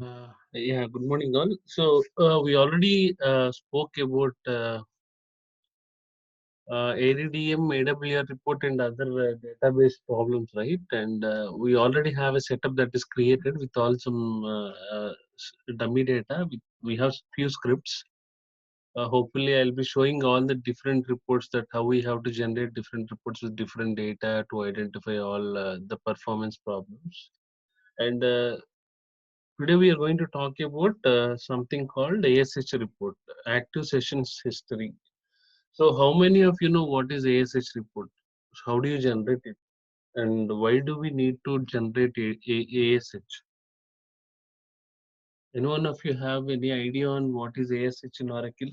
Yeah, good morning, all. So we already spoke about ADDM, AWR report, and other database problems, right? And we already have a setup that is created with all some dummy data. We have few scripts. Hopefully, I'll be showing all the different reports that how we have to generate different reports with different data to identify all the performance problems. And today we are going to talk about something called ASH report, active sessions history. So how many of you know what is ASH report? How do you generate it? And why do we need to generate ASH? Anyone of you have any idea on what is ASH in Oracle?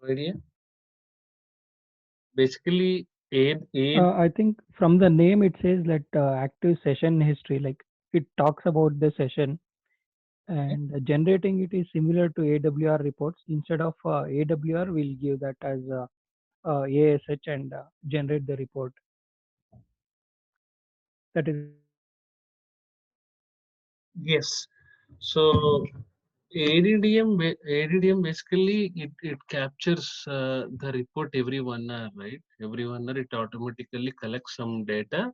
No idea? Basically, aid. I think from the name it says that active session history, like it talks about the session and generating it is similar to AWR reports. Instead of AWR, we'll give that as ASH and generate the report. That is what I understood. Yes. So ADDM basically it captures the report every 1 hour, right? Every 1 hour it automatically collects some data.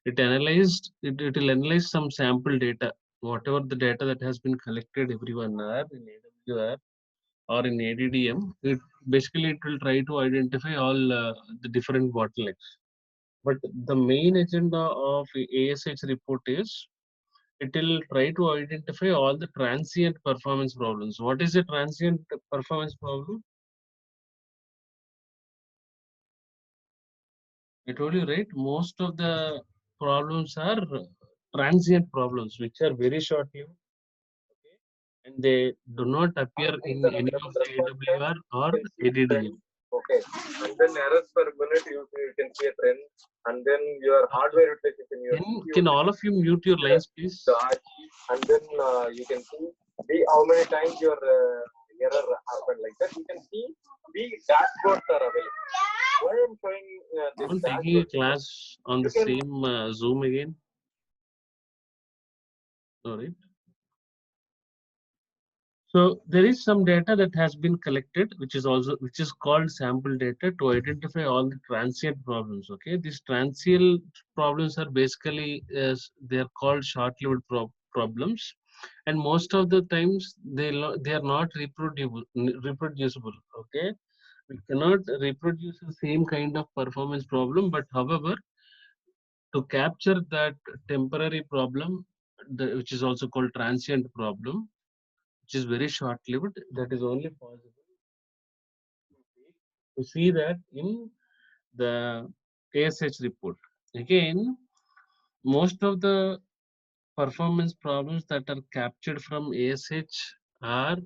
It will analyze some sample data, whatever the data that has been collected every 1 hour in AWR or in ADDM. It will try to identify all the different bottlenecks. But the main agenda of ASH report is it will try to identify all the transient performance problems. What is a transient performance problem? I told you, right? Most of the problems are transient problems, which are very short-lived, okay? And they do not appear in any of AWR or ADDM. Okay, and then errors per minute you can see a trend, and then your hardware utilization in your Can all of you mute your lines, please? and then you can see how many times your error happened like that. You can see the dashboards are available. Why I'm showing this I'm taking a class on the same Zoom again. All right. So there is some data that has been collected, which is called sample data to identify all the transient problems. Okay, these transient problems are basically they are called short-lived problems, and most of the times they are not reproducible. Okay, we cannot reproduce the same kind of performance problem, but however, to capture that temporary problem, which is also called transient problem, which is very short-lived, that is only possible to see that in the ASH report. Again, most of the performance problems that are captured from ASH are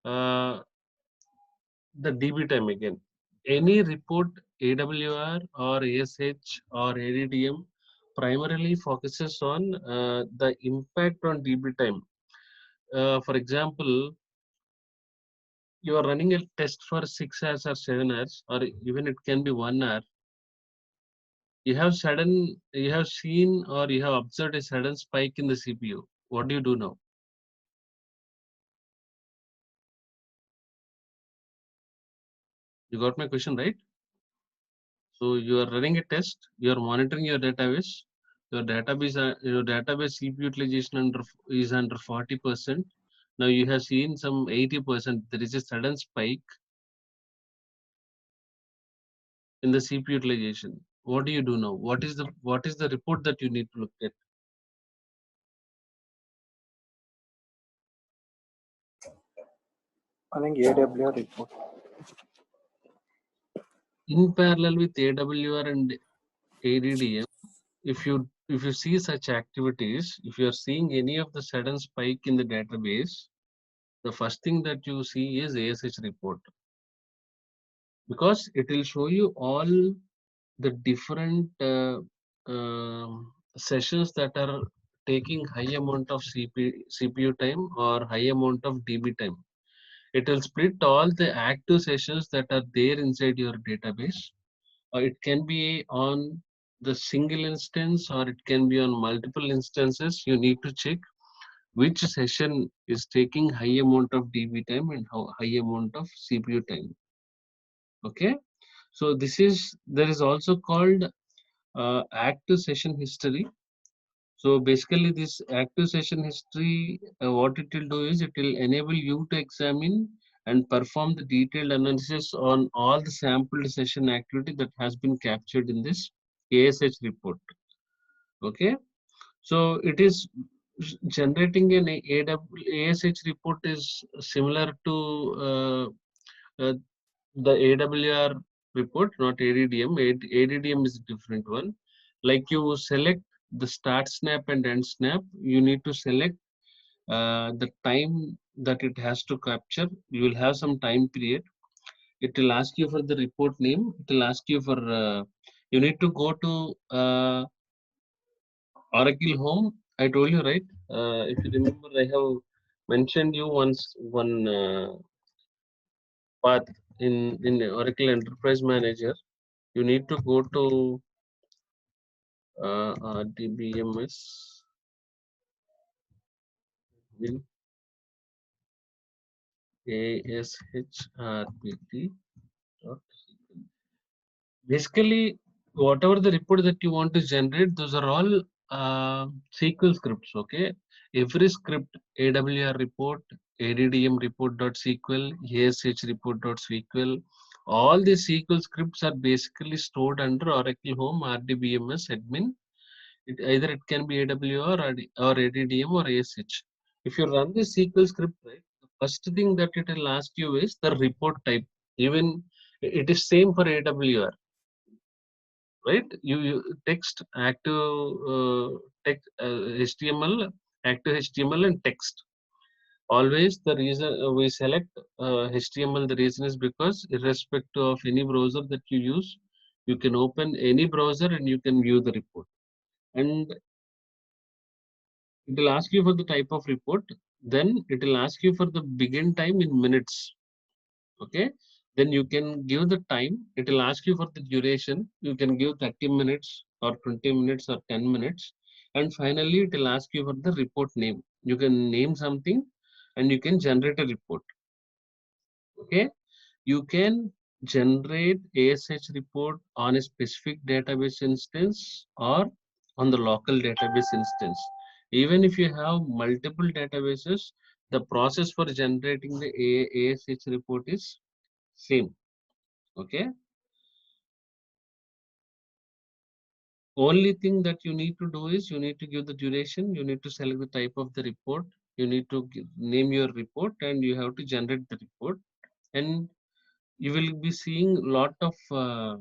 uh, the DB time again. Any report, AWR or ASH or ADDM, primarily focuses on the impact on DB time. For example, you are running a test for 6 hours or 7 hours, or even it can be 1 hour. You have seen or you have observed a sudden spike in the CPU. What do you do now? You got my question, right? So you are running a test, you are monitoring your database. Your database CPU utilization is under 40%. Now you have seen some 80%. There is a sudden spike in the CPU utilization. What do you do now? What is the report that you need to look at? I think AWR report. In parallel with AWR and ADDM, if you see such activities, if you are seeing any of the sudden spike in the database, the first thing that you see is ASH report, because it will show you all the different sessions that are taking high amount of CPU time or high amount of DB time. It will split all the active sessions that are there inside your database, it can be on the single instance or it can be on multiple instances. You need to check which session is taking high amount of DB time and how high amount of CPU time. Okay, so there is also called active session history. So basically, this active session history, what it will do is it will enable you to examine and perform the detailed analysis on all the sampled session activity that has been captured in this ASH report. Okay, so it is generating an ASH report is similar to the AWR report, not ADDM. ADDM is a different one. Like you select the start snap and end snap, you need to select the time that it has to capture. You will have some time period. It will ask you for the report name. It will ask you for, you need to go to Oracle Home. I told you, right? If you remember, I have mentioned you once one path in Oracle Enterprise Manager. You need to go to RDBMS will ASHRPT. Basically, whatever the report that you want to generate, those are all SQL scripts. Okay, every script, AWR report, ADDM report.sql, ASH report.sql, all the SQL scripts are basically stored under Oracle Home RDBMS admin. Either it can be AWR or ADDM or ASH. If you run the SQL script, right, the first thing that it will ask you is the report type. Even it is same for AWR, right? You text active text HTML, active HTML and text. Always the reason we select HTML, the reason is because irrespective of any browser that you use, you can open any browser and you can view the report. And it will ask you for the type of report. Then it will ask you for the begin time in minutes. Okay. Then you can give the time. It will ask you for the duration. You can give 30 minutes or 20 minutes or 10 minutes. And finally, it will ask you for the report name. You can name something and you can generate a report. Okay. You can generate ASH report on a specific database instance or on the local database instance. Even if you have multiple databases, the process for generating the ASH report is same. Okay. Only thing that you need to do is you need to give the duration, you need to select the type of the report, you need to name your report, and you have to generate the report. And you will be seeing a lot of uh,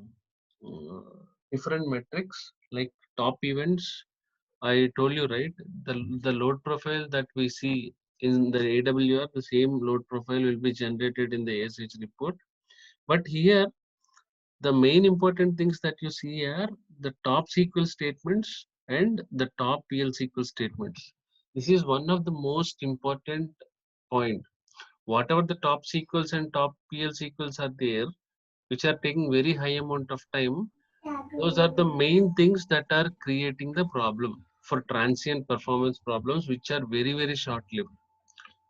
different metrics like top events. I told you, right? The load profile that we see in the AWR, the same load profile will be generated in the ASH report. But here, the main important things that you see are the top SQL statements and the top PL SQL statements. This is one of the most important point. Whatever the top SQLs and top PL SQLs are there, which are taking very high amount of time, those are the main things that are creating the problem for transient performance problems, which are very short lived.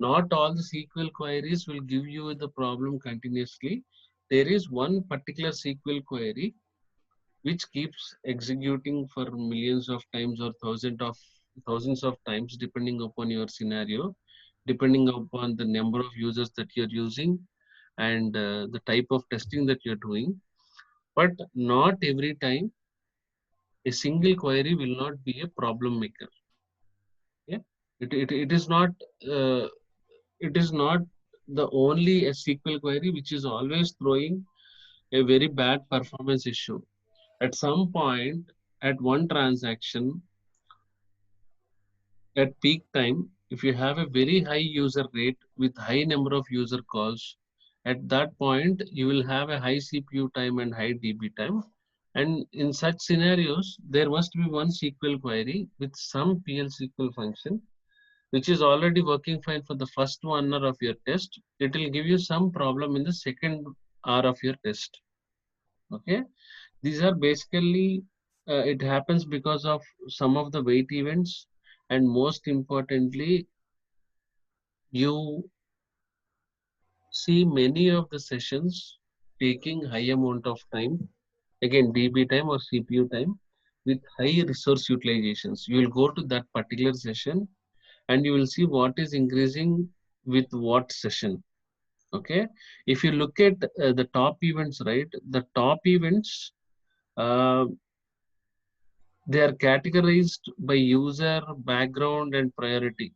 Not all the SQL queries will give you the problem continuously. There is one particular SQL query which keeps executing for millions of times or thousands of times, depending upon your scenario, depending upon the number of users that you're using and the type of testing that you're doing. But not every time a single query will not be a problem maker. Yeah, it is not uh, it is not the only SQL query which is always throwing a very bad performance issue. At some point, at one transaction, at peak time, if you have a very high user rate with high number of user calls, at that point, you will have a high CPU time and high DB time. And in such scenarios, there must be one SQL query with some PL SQL function, which is already working fine for the first 1 hour of your test. It will give you some problem in the second hour of your test. Okay. These are basically, it happens because of some of the wait events, and most importantly, you see many of the sessions taking high amount of time, again DB time or CPU time, with high resource utilizations. You will go to that particular session and you will see what is increasing with what session. Okay, if you look at the top events, right, the top events, uh, they are categorized by user, background, and priority.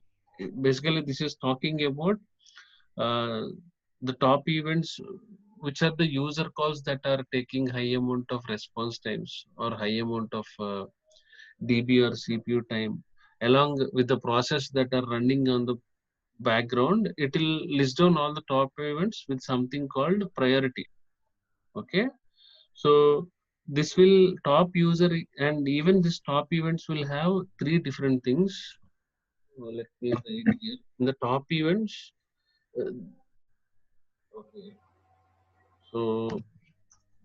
Basically, this is talking about uh, the top events, which are the user calls that are taking high amount of response times or high amount of DB or CPU time, along with the process that are running on the background. It will list down all the top events with something called priority. Okay, so this will top user, and even this top events will have three different things. Let me write here. In the top events, uh, okay. So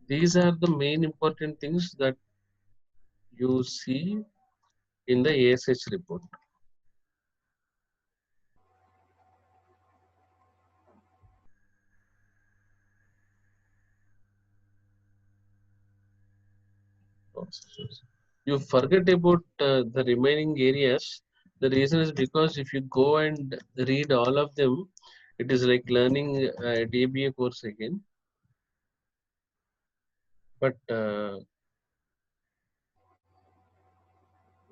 these are the main important things that you see in the ASH report. You forget about the remaining areas. The reason is because if you go and read all of them, it is like learning a DBA course again. But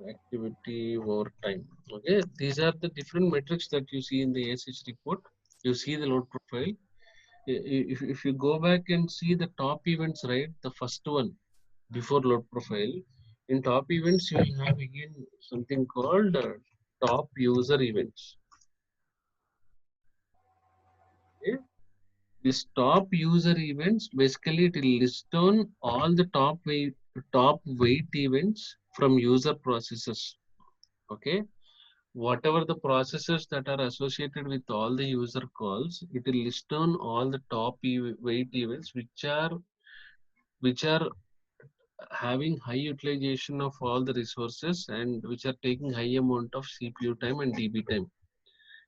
activity over time. Okay, these are the different metrics that you see in the ASH report. You see the load profile. If you go back and see the top events, right, the first one before load profile, in top events you will have again something called top user events. Okay? This top user events, basically it will list down all the top wait events from user processes. Okay, whatever the processes that are associated with all the user calls, it will list down all the top wait events which are having high utilization of all the resources and which are taking high amount of CPU time and DB time.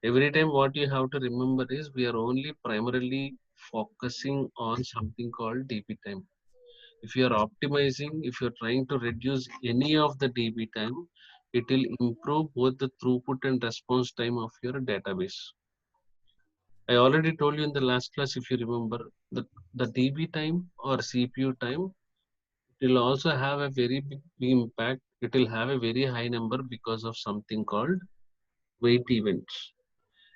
Every time what you have to remember is we are only primarily focusing on something called DB time. If you are optimizing, if you're trying to reduce any of the DB time, it will improve both the throughput and response time of your database. I already told you in the last class, if you remember, the DB time or CPU time, it will also have a very big impact. It will have a very high number because of something called wait events.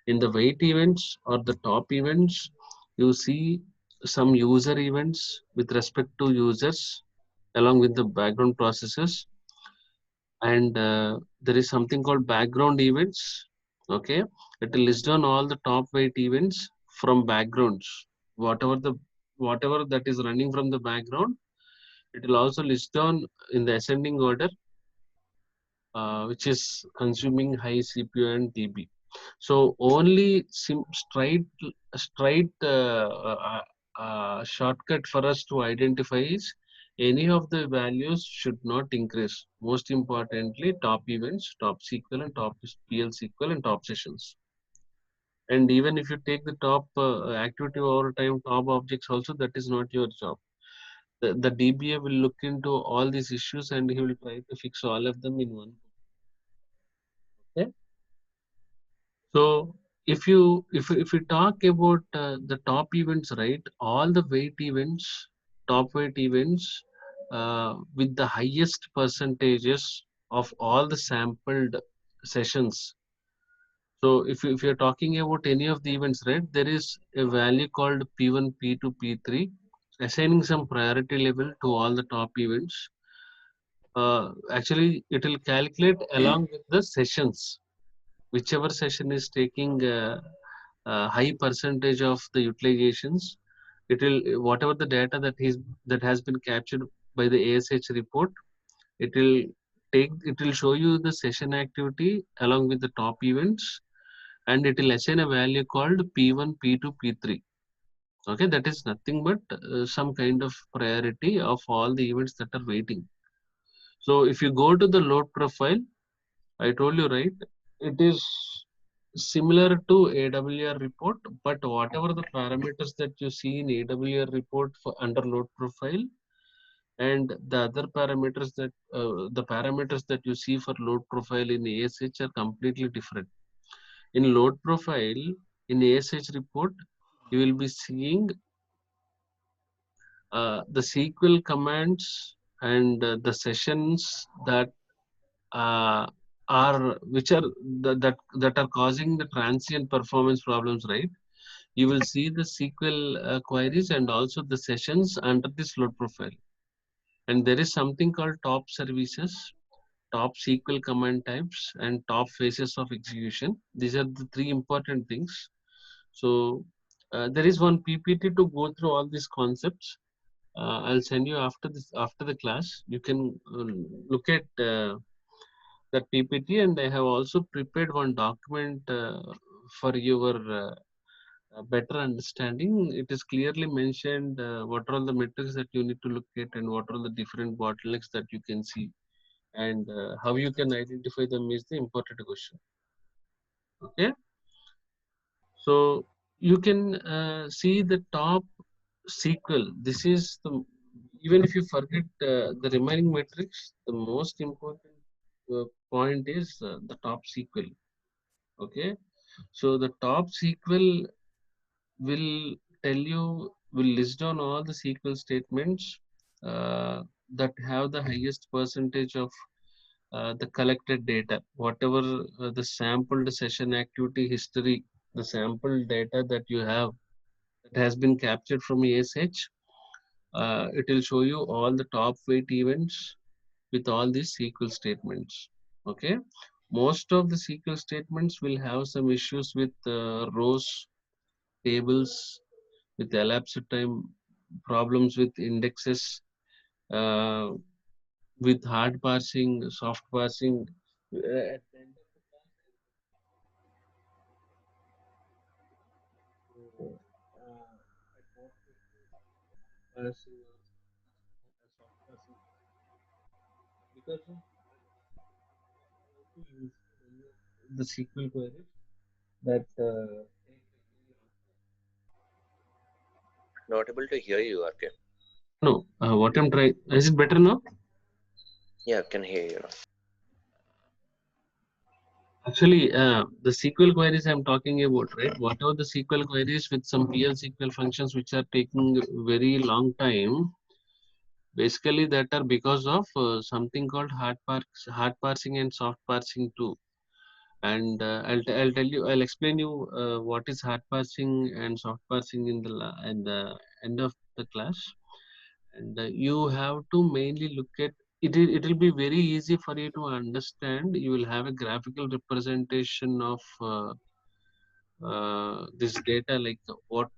In the wait events or the top events, you see some user events with respect to users along with the background processes, and there is something called background events. Okay, it will list down all the top wait events from backgrounds, whatever the whatever that is running from the background. It will also list down in the ascending order, which is consuming high CPU and DB. So only straight shortcut for us to identify is any of the values should not increase. Most importantly, top events, top SQL and top PL SQL and top sessions. And even if you take the top activity over time, top objects also, that is not your job. The DBA will look into all these issues and he will try to fix all of them in one. Okay? So if you talk about the top events, right? All the top weight events with the highest percentages of all the sampled sessions. So if you're talking about any of the events, right? There is a value called P1, P2, P3, assigning some priority level to all the top events. Actually, it will calculate along with the sessions, whichever session is taking high percentage of the utilizations. It will, whatever the data that has been captured by the ASH report, it will it will show you the session activity along with the top events, and it will assign a value called P1, P2, P3. Okay, that is nothing but some kind of priority of all the events that are waiting. So if you go to the load profile, I told you, right, it is similar to AWR report, but whatever the parameters that you see in AWR report for under load profile, and the other parameters that the parameters that you see for load profile in ASH are completely different. In load profile in ASH report, you will be seeing the SQL commands and the sessions that uh, are which are that are causing the transient performance problems, right? You will see the SQL queries and also the sessions under this load profile. And there is something called top services, top SQL command types, and top phases of execution. These are the three important things. So there is one PPT to go through all these concepts. I'll send you after the class. You can look at that PPT, and I have also prepared one document for your better understanding. It is clearly mentioned what are all the metrics that you need to look at and what are the different bottlenecks that you can see, and how you can identify them is the important question. Okay, so you can see the top SQL. This is the, even if you forget the remaining metrics, the most important point is the top SQL. Okay, so the top SQL will will list down all the SQL statements that have the highest percentage of the collected data, whatever the sampled session activity history, the sample data that you have that has been captured from ASH. It will show you all the top weight events with all these SQL statements. Okay, most of the SQL statements will have some issues with rows, tables, with elapsed time, problems with indexes, uh, with hard parsing, soft parsing. At the end of the class, at what parsing or soft parsing, because of how to use the SQL queries that take really long time. Not able to hear you, RK. No, what I'm trying, is it better now? Yeah, can hear you now. Actually, the SQL queries I'm talking about, right? Whatever the SQL queries with some PL SQL functions which are taking very long time, basically that are because of something called hard parsing and soft parsing too. And I'll tell you, I'll explain you what is hard parsing and soft parsing in the end of the class. And you have to mainly look at it. It will be very easy for you to understand. You will have a graphical representation of this data, like what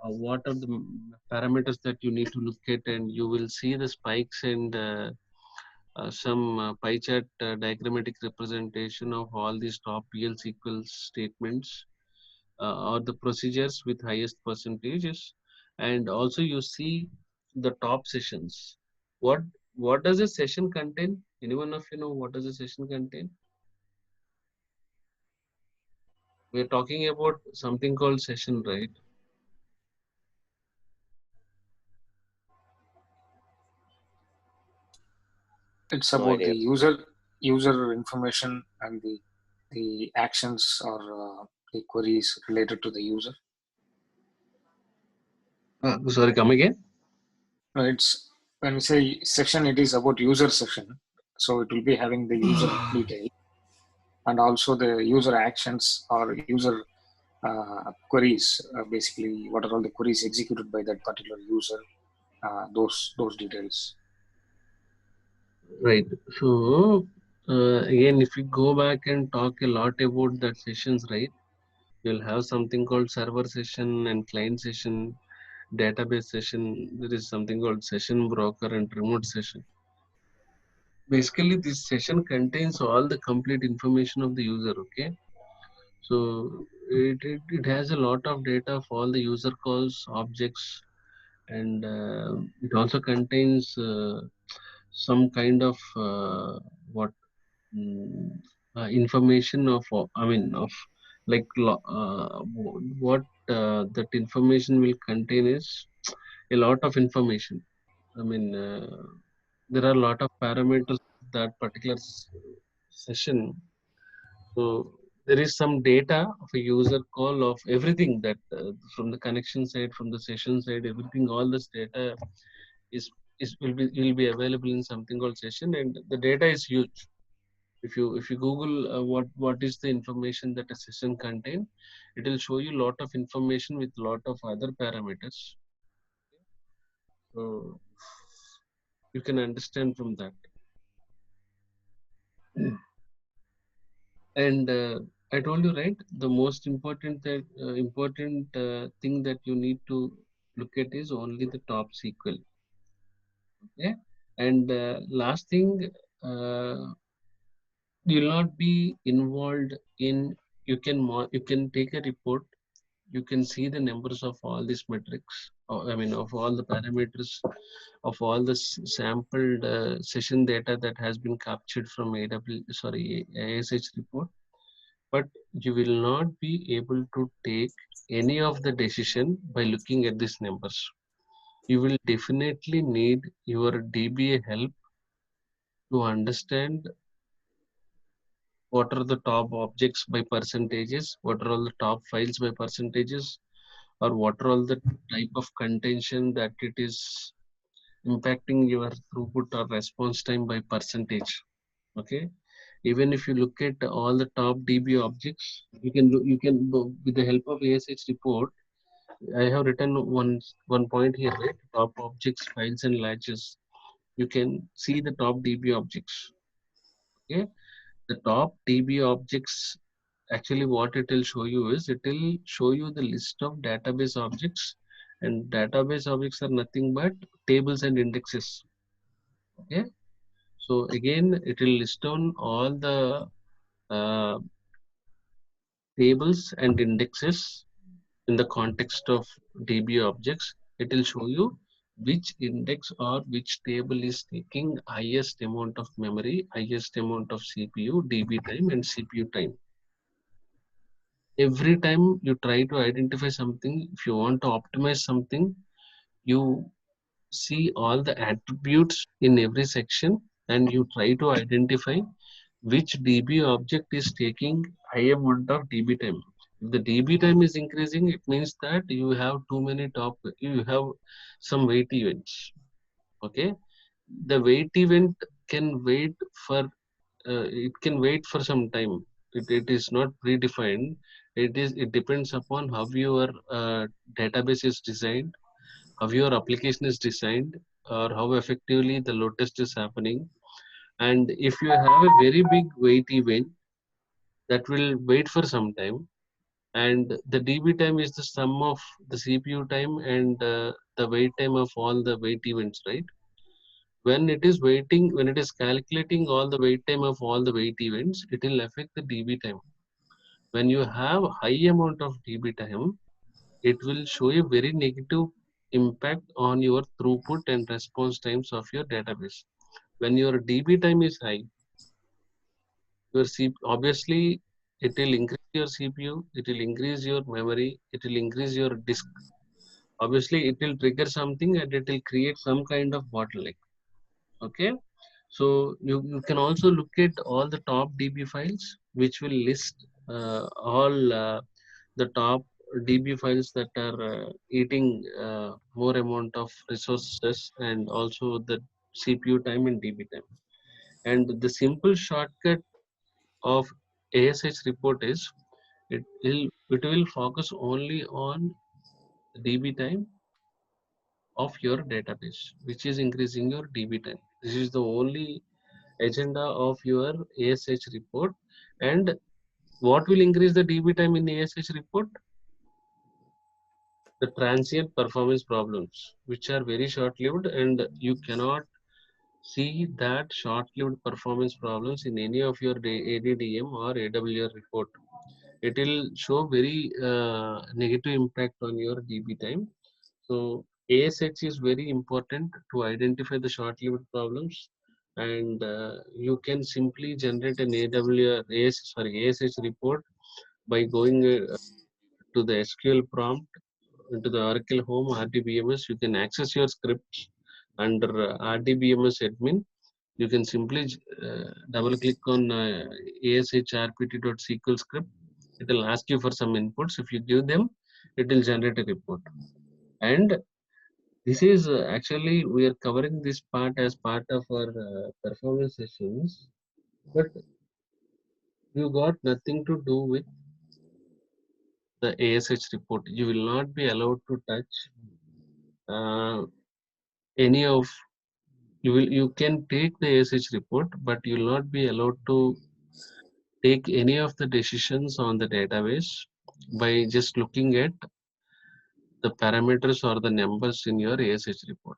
are the parameters that you need to look at, and you will see the spikes and some pie chart diagrammatic representation of all these top PL SQL statements or the procedures with highest percentages, and also you see the top sessions. What what does a session contain? Anyone of you know what does a session contain? We're talking about something called session, right? It's No about the idea. user information and the actions or the queries related to the user. Sorry, come again. No, it's when we say session, it is about user session. So it will be having the user detail and also the user actions or user queries. Basically, what are all the queries executed by that particular user? Those details. Right. So again, if we go back and talk a lot about that sessions, right? You'll have something called server session and client session, database session. There is something called session broker and remote session. Basically, this session contains all the complete information of the user. Okay. So it has a lot of data of all the user calls, objects, and it also contains some kind of what mm, information of I mean of like what that information will contain is a lot of information. I mean there are a lot of parameters of that particular session. So there is some data of a user call of everything that from the connection side, from the session side, everything, all this data is will be available in something called session, and the data is huge. If you Google what is the information that a session contain, it will show you lot of information with lot of other parameters. So you can understand from that. And I told you right, the most important thing that you need to look at is only the top SQL. Okay, and last thing, you will not be involved in. You can take a report. You can see the numbers of all these metrics. I mean, of all the parameters of all the sampled session data that has been captured from ASH report, but you will not be able to take any of the decision by looking at these numbers. You will definitely need your DBA help to understand what are the top objects by percentages, what are all the top files by percentages, or what are all the type of contention that it is impacting your throughput or response time by percentage. Okay, even if you look at all the top DB objects, with the help of ASH report, I have written one point here, right? Top objects, files, and latches. You can see the top DB objects. Okay, the top DB objects, actually what it will show you is it will show you the list of database objects, and database objects are nothing but tables and indexes. Okay, so again it will list down all the uh, tables and indexes in the context of DB objects. It will show you which index or which table is taking highest amount of memory, highest amount of CPU, DB time, and CPU time. Every time you try to identify something, if you want to optimize something, you see all the attributes in every section and you try to identify which DB object is taking high amount of DB time. If the DB time is increasing, it means that you have you have some wait events. Okay, the wait event can wait for it can wait for some time. It is not predefined. It depends upon how your database is designed, how your application is designed, or how effectively the load test is happening. And if you have a very big wait event that will wait for some time, and the DB time is the sum of the CPU time and the wait time of all the wait events, right? When it is waiting, when it is calculating all the wait time of all the wait events, it will affect the DB time. When you have high amount of DB time, it will show a very negative impact on your throughput and response times of your database. When your DB time is high, your obviously it will increase your CPU, it will increase your memory, it will increase your disk. Obviously, it will trigger something and it will create some kind of bottleneck. Okay, so you can also look at all the top DB files, which will list all the top DB files that are eating more amount of resources and also the CPU time and DB time. And the simple shortcut of ASH report is it will focus only on the DB time of your database, which is increasing your DB time. This is the only agenda of your ASH report. And what will increase the DB time in ASH report? The transient performance problems, which are very short-lived, and you cannot see that short-lived performance problems in any of your ADDM or AWR report. it will show very negative impact on your DB time. So ASH is very important to identify the short-lived problems, and you can simply generate an ASH report by going to the SQL prompt into the Oracle Home RDBMS. You can access your scripts under RDBMS admin. You can simply double click on ASHRPT.SQL script. It will ask you for some inputs. If you give them, it will generate a report. And this is actually, we are covering this part as part of our performance sessions, but you got nothing to do with the ASH report. You will not be allowed to touch uh, any of, you can take the ASH report, but you will not be allowed to take any of the decisions on the database by just looking at the parameters or the numbers in your ASH report.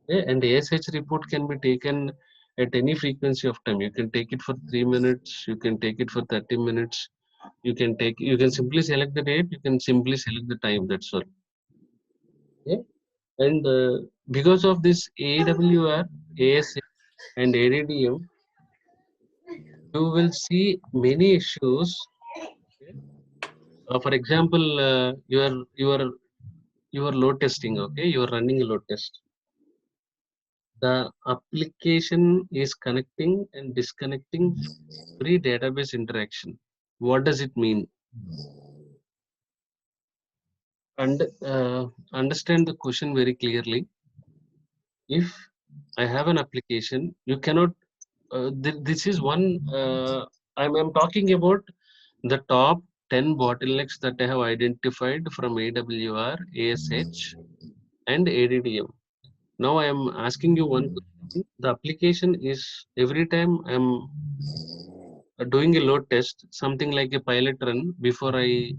Okay? And ASH report can be taken at any frequency of time. You can take it for 3 minutes, you can take it for 30 minutes, you can simply select the date, you can simply select the time, that's all. Okay? And because of this AWR, ASH and ADDM, you will see many issues. Okay? For example, you are load testing. Okay, you are running a load test. The application is connecting and disconnecting every database interaction. What does it mean? And understand the question very clearly. If I have an application, you cannot. This is one. I'm talking about the top 10 bottlenecks that I have identified from AWR, ASH, and ADDM. Now I am asking you one question. The application is, every time I'm doing a load test, something like a pilot run, before I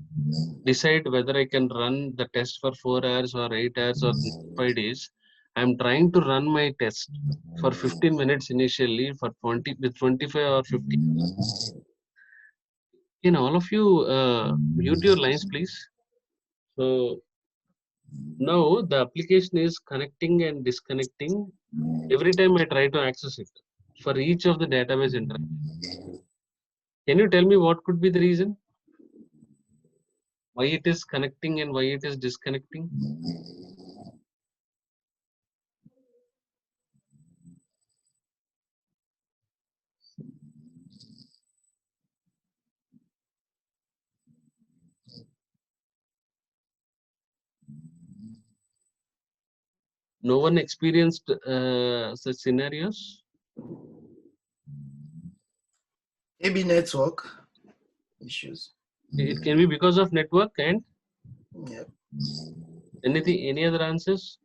decide whether I can run the test for 4 hours or 8 hours or 5 days, I'm trying to run my test for 15 minutes initially, for 20 with 25 or 50. Can all of you mute your lines, please? So now the application is connecting and disconnecting every time I try to access it for each of the database interaction. Can you tell me what could be the reason? Why it is connecting and why it is disconnecting? No one experienced such scenarios? Maybe network issues. It can be because of network and Yeah. anything, any other answers?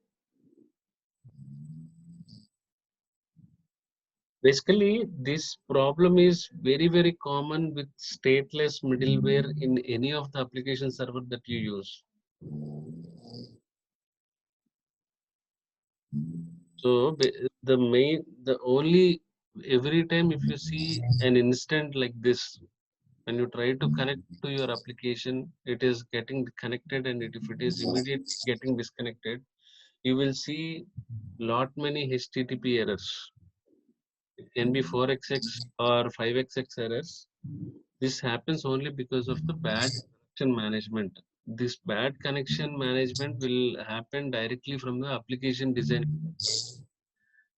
Basically, this problem is very, very common with stateless middleware in any of the application server that you use. So the only, every time if you see an instant like this, when you try to connect to your application, it is getting connected, and if it is immediately getting disconnected, you will see lot many HTTP errors. It can be 4xx or 5xx errors. This happens only because of the bad connection management. This bad connection management will happen directly from the application design.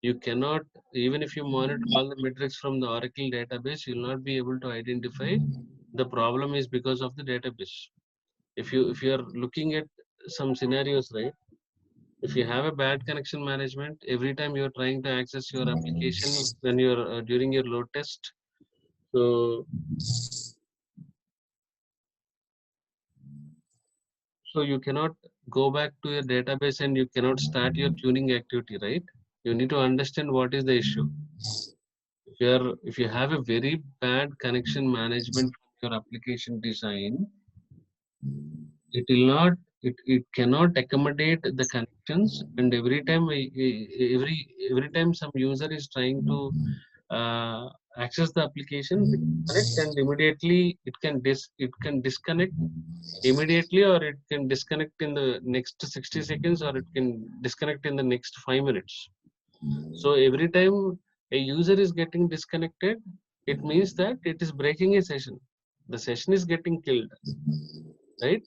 You cannot, even if you monitor all the metrics from the Oracle database, you will not be able to identify the problem is because of the database. If you are looking at some scenarios, right? If you have a bad connection management, every time you are trying to access your application when you're during your load test, so you cannot go back to your database and you cannot start your tuning activity, right? You need to understand what is the issue. If you have a very bad connection management from your application design, it cannot accommodate the connections, and every time some user is trying to access the application, connect, and immediately it can disconnect immediately, or it can disconnect in the next 60 seconds, or it can disconnect in the next 5 minutes. So every time a user is getting disconnected, it means that it is breaking a session. The session is getting killed, right?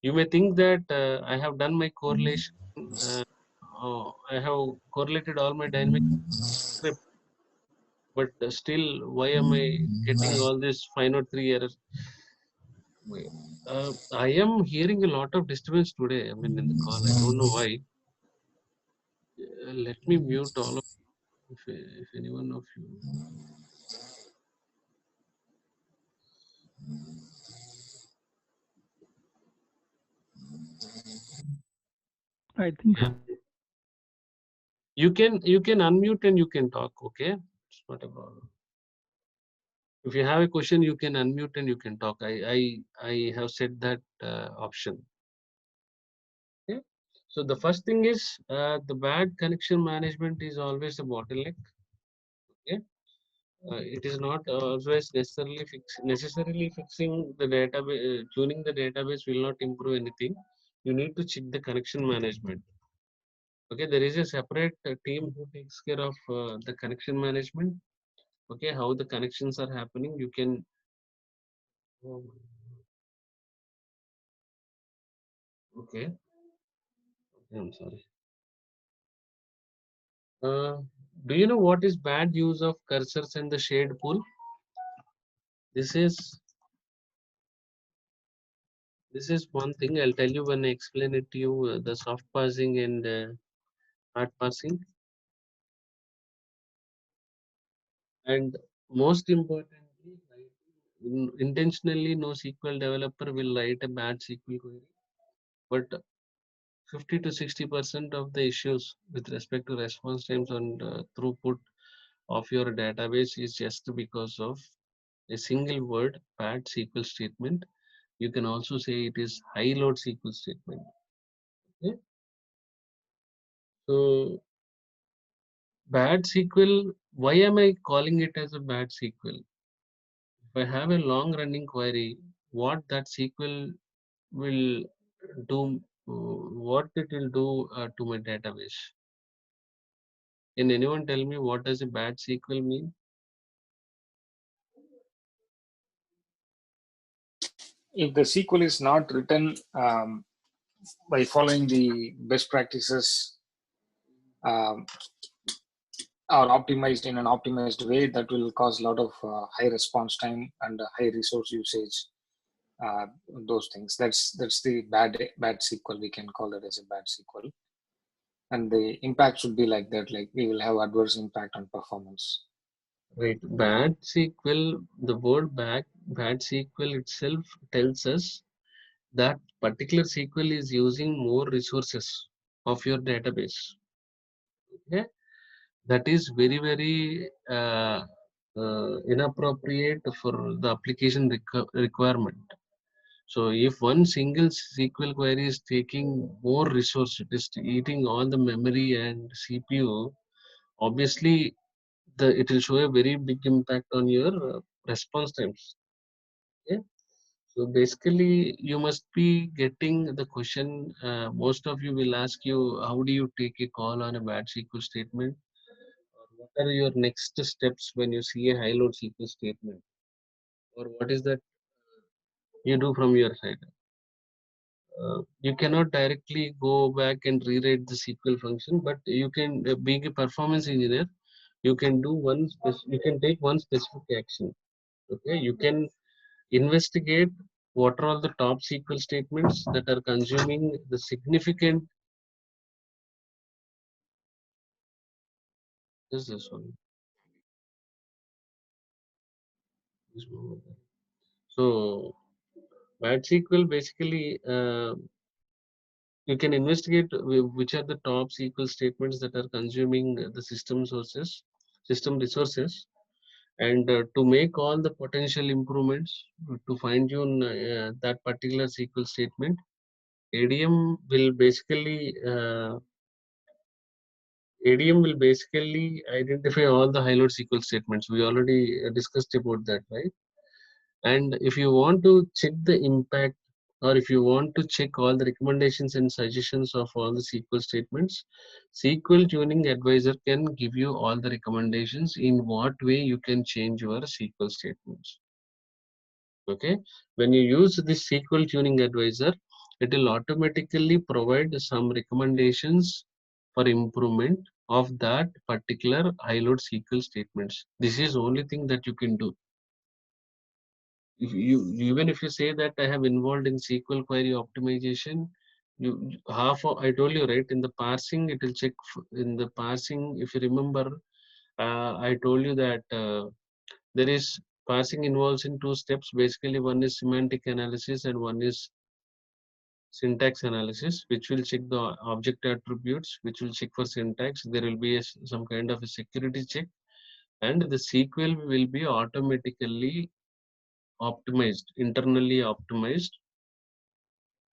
You may think that I have done my correlation, I have correlated all my dynamic script, but still, why am I getting all this 503 errors? I am hearing a lot of disturbance today. I mean, in the call, I don't know why. Let me mute all of if anyone of you. I think so. You can unmute and you can talk. Okay, it's not a problem. If you have a question, you can unmute and you can talk. I have set that option. Okay. So the first thing is the bad connection management is always a bottleneck. Okay. It is not always necessarily fixing the database. Tuning the database will not improve anything. You need to check the connection management. Okay, there is a separate team who takes care of the connection management. Okay, how the connections are happening. You can. Oh, okay. Okay, I'm sorry. Uh, do you know what is bad use of cursors and the shade pool? This is one thing I'll tell you when I explain it to you. The soft parsing and hard parsing, and most importantly, intentionally, no SQL developer will write a bad SQL query, but 50 to 60% of the issues with respect to response times and throughput of your database is just because of a single word bad SQL statement. You can also say it is high load SQL statement. Okay? So bad SQL, why am I calling it as a bad SQL? If I have a long running query, what that SQL will do, what it will do to my database? Can anyone tell me what does a bad SQL mean? If the SQL is not written by following the best practices um, or optimized in an optimized way, that will cause a lot of high response time and high resource usage. Uh, those things. That's the bad SQL. We can call it as a bad SQL, and the impact should be like that. Like we will have adverse impact on performance. Right, bad SQL, the word bad SQL itself tells us that particular SQL is using more resources of your database. Okay, that is very inappropriate for the application requirement. So if one single SQL query is taking more resource, it is eating all the memory and CPU. Obviously, it will show a very big impact on your response times. Okay? So basically, you must be getting the question. Most of you will ask you, how do you take a call on a bad SQL statement? Or what are your next steps when you see a high load SQL statement? Or what is that you do from your side? You cannot directly go back and rewrite the SQL function, but you can, being a performance engineer, you can do you can take one specific action. Okay, you can investigate what are all the top SQL statements that are consuming the significant. Is this one? This one. So bad SQL basically, you can investigate which are the top SQL statements that are consuming the system resources, and to make all the potential improvements to fine tune that particular SQL statement. ADM will basically ADM will basically identify all the high load SQL statements. We already discussed about that, right? And if you want to check the impact, or if you want to check all the recommendations and suggestions of all the SQL statements, SQL Tuning Advisor can give you all the recommendations in what way you can change your SQL statements. Okay, when you use this SQL Tuning Advisor, it will automatically provide some recommendations for improvement of that particular high load SQL statements. This is only thing that you can do. If you even if you say that I have involved in SQL query optimization, I told you, right, in the parsing it will check in the parsing. If you remember, I told you that there is parsing involves in two steps. Basically, one is semantic analysis and one is syntax analysis, which will check the object attributes, which will check for syntax. There will be some kind of a security check, and the SQL will be automatically optimized, internally optimized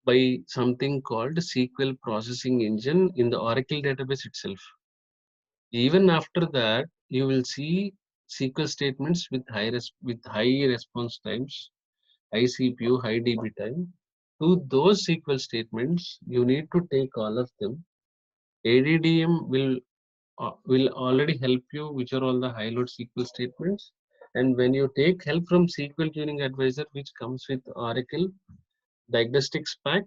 by something called SQL processing engine in the Oracle database itself. Even after that, you will see SQL statements with high response times, high CPU, high DB time. To those SQL statements, you need to take all of them. ADDM will already help you which are all the high load SQL statements. And when you take help from SQL Tuning Advisor, which comes with Oracle Diagnostics Pack,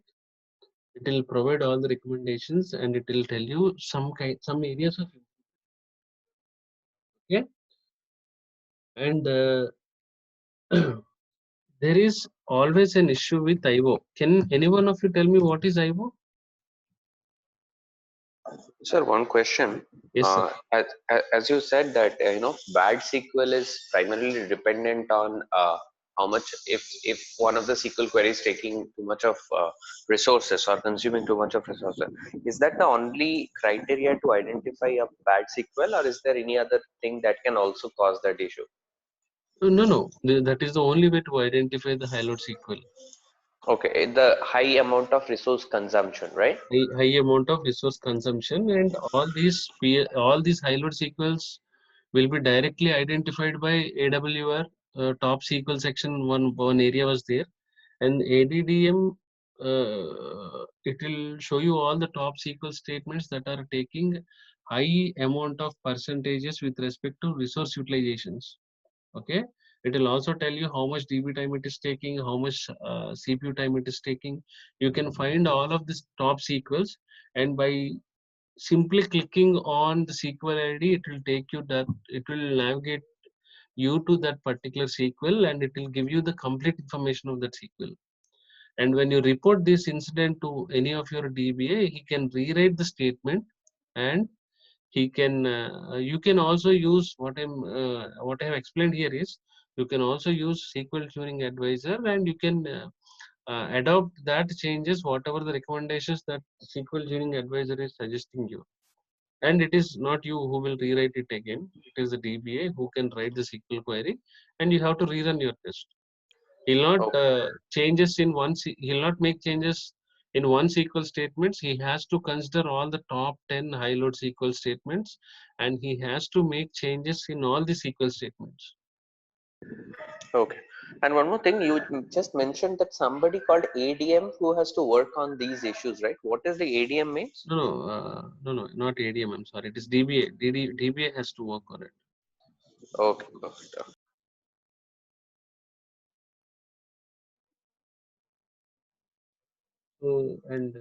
it will provide all the recommendations and it will tell you some areas of, yeah. And there is always an issue with IO. Can any one of you tell me what is IO? Sir, one question. Yes, sir. As you said that bad SQL is primarily dependent on how much, if one of the SQL queries taking too much of resources or consuming too much of resources, is that the only criteria to identify a bad SQL, or is there any other thing that can also cause that issue? No. That is the only way to identify the high load SQL. Okay, the high amount of resource consumption, right? High amount of resource consumption, and all these high load SQLs will be directly identified by AWR top SQL section. One area was there, and ADDM it will show you all the top SQL statements that are taking high amount of percentages with respect to resource utilizations. Okay, it will also tell you how much DB time it is taking, how much CPU time it is taking. You can find all of these top SQLs, and by simply clicking on the SQL ID, it will take you that, it will navigate you to that particular SQL, and it will give you the complete information of that SQL. And when you report this incident to any of your DBA, he can rewrite the statement, and he can you can also use what I have explained here is, you can also use SQL Tuning Advisor, and you can adopt that changes whatever the recommendations that SQL Tuning Advisor is suggesting you. And it is not you who will rewrite it again. It is the DBA who can write the SQL query, and you have to rerun your test. He'll not Okay. he'll not make changes in one SQL statements. He has to consider all the top 10 high load SQL statements, and he has to make changes in all the SQL statements. Okay. And one more thing, you just mentioned that somebody called ADM who has to work on these issues, right? What is the ADM means? No, not ADM. I'm sorry. It is DBA. DBA has to work on it. Okay, perfect. So, and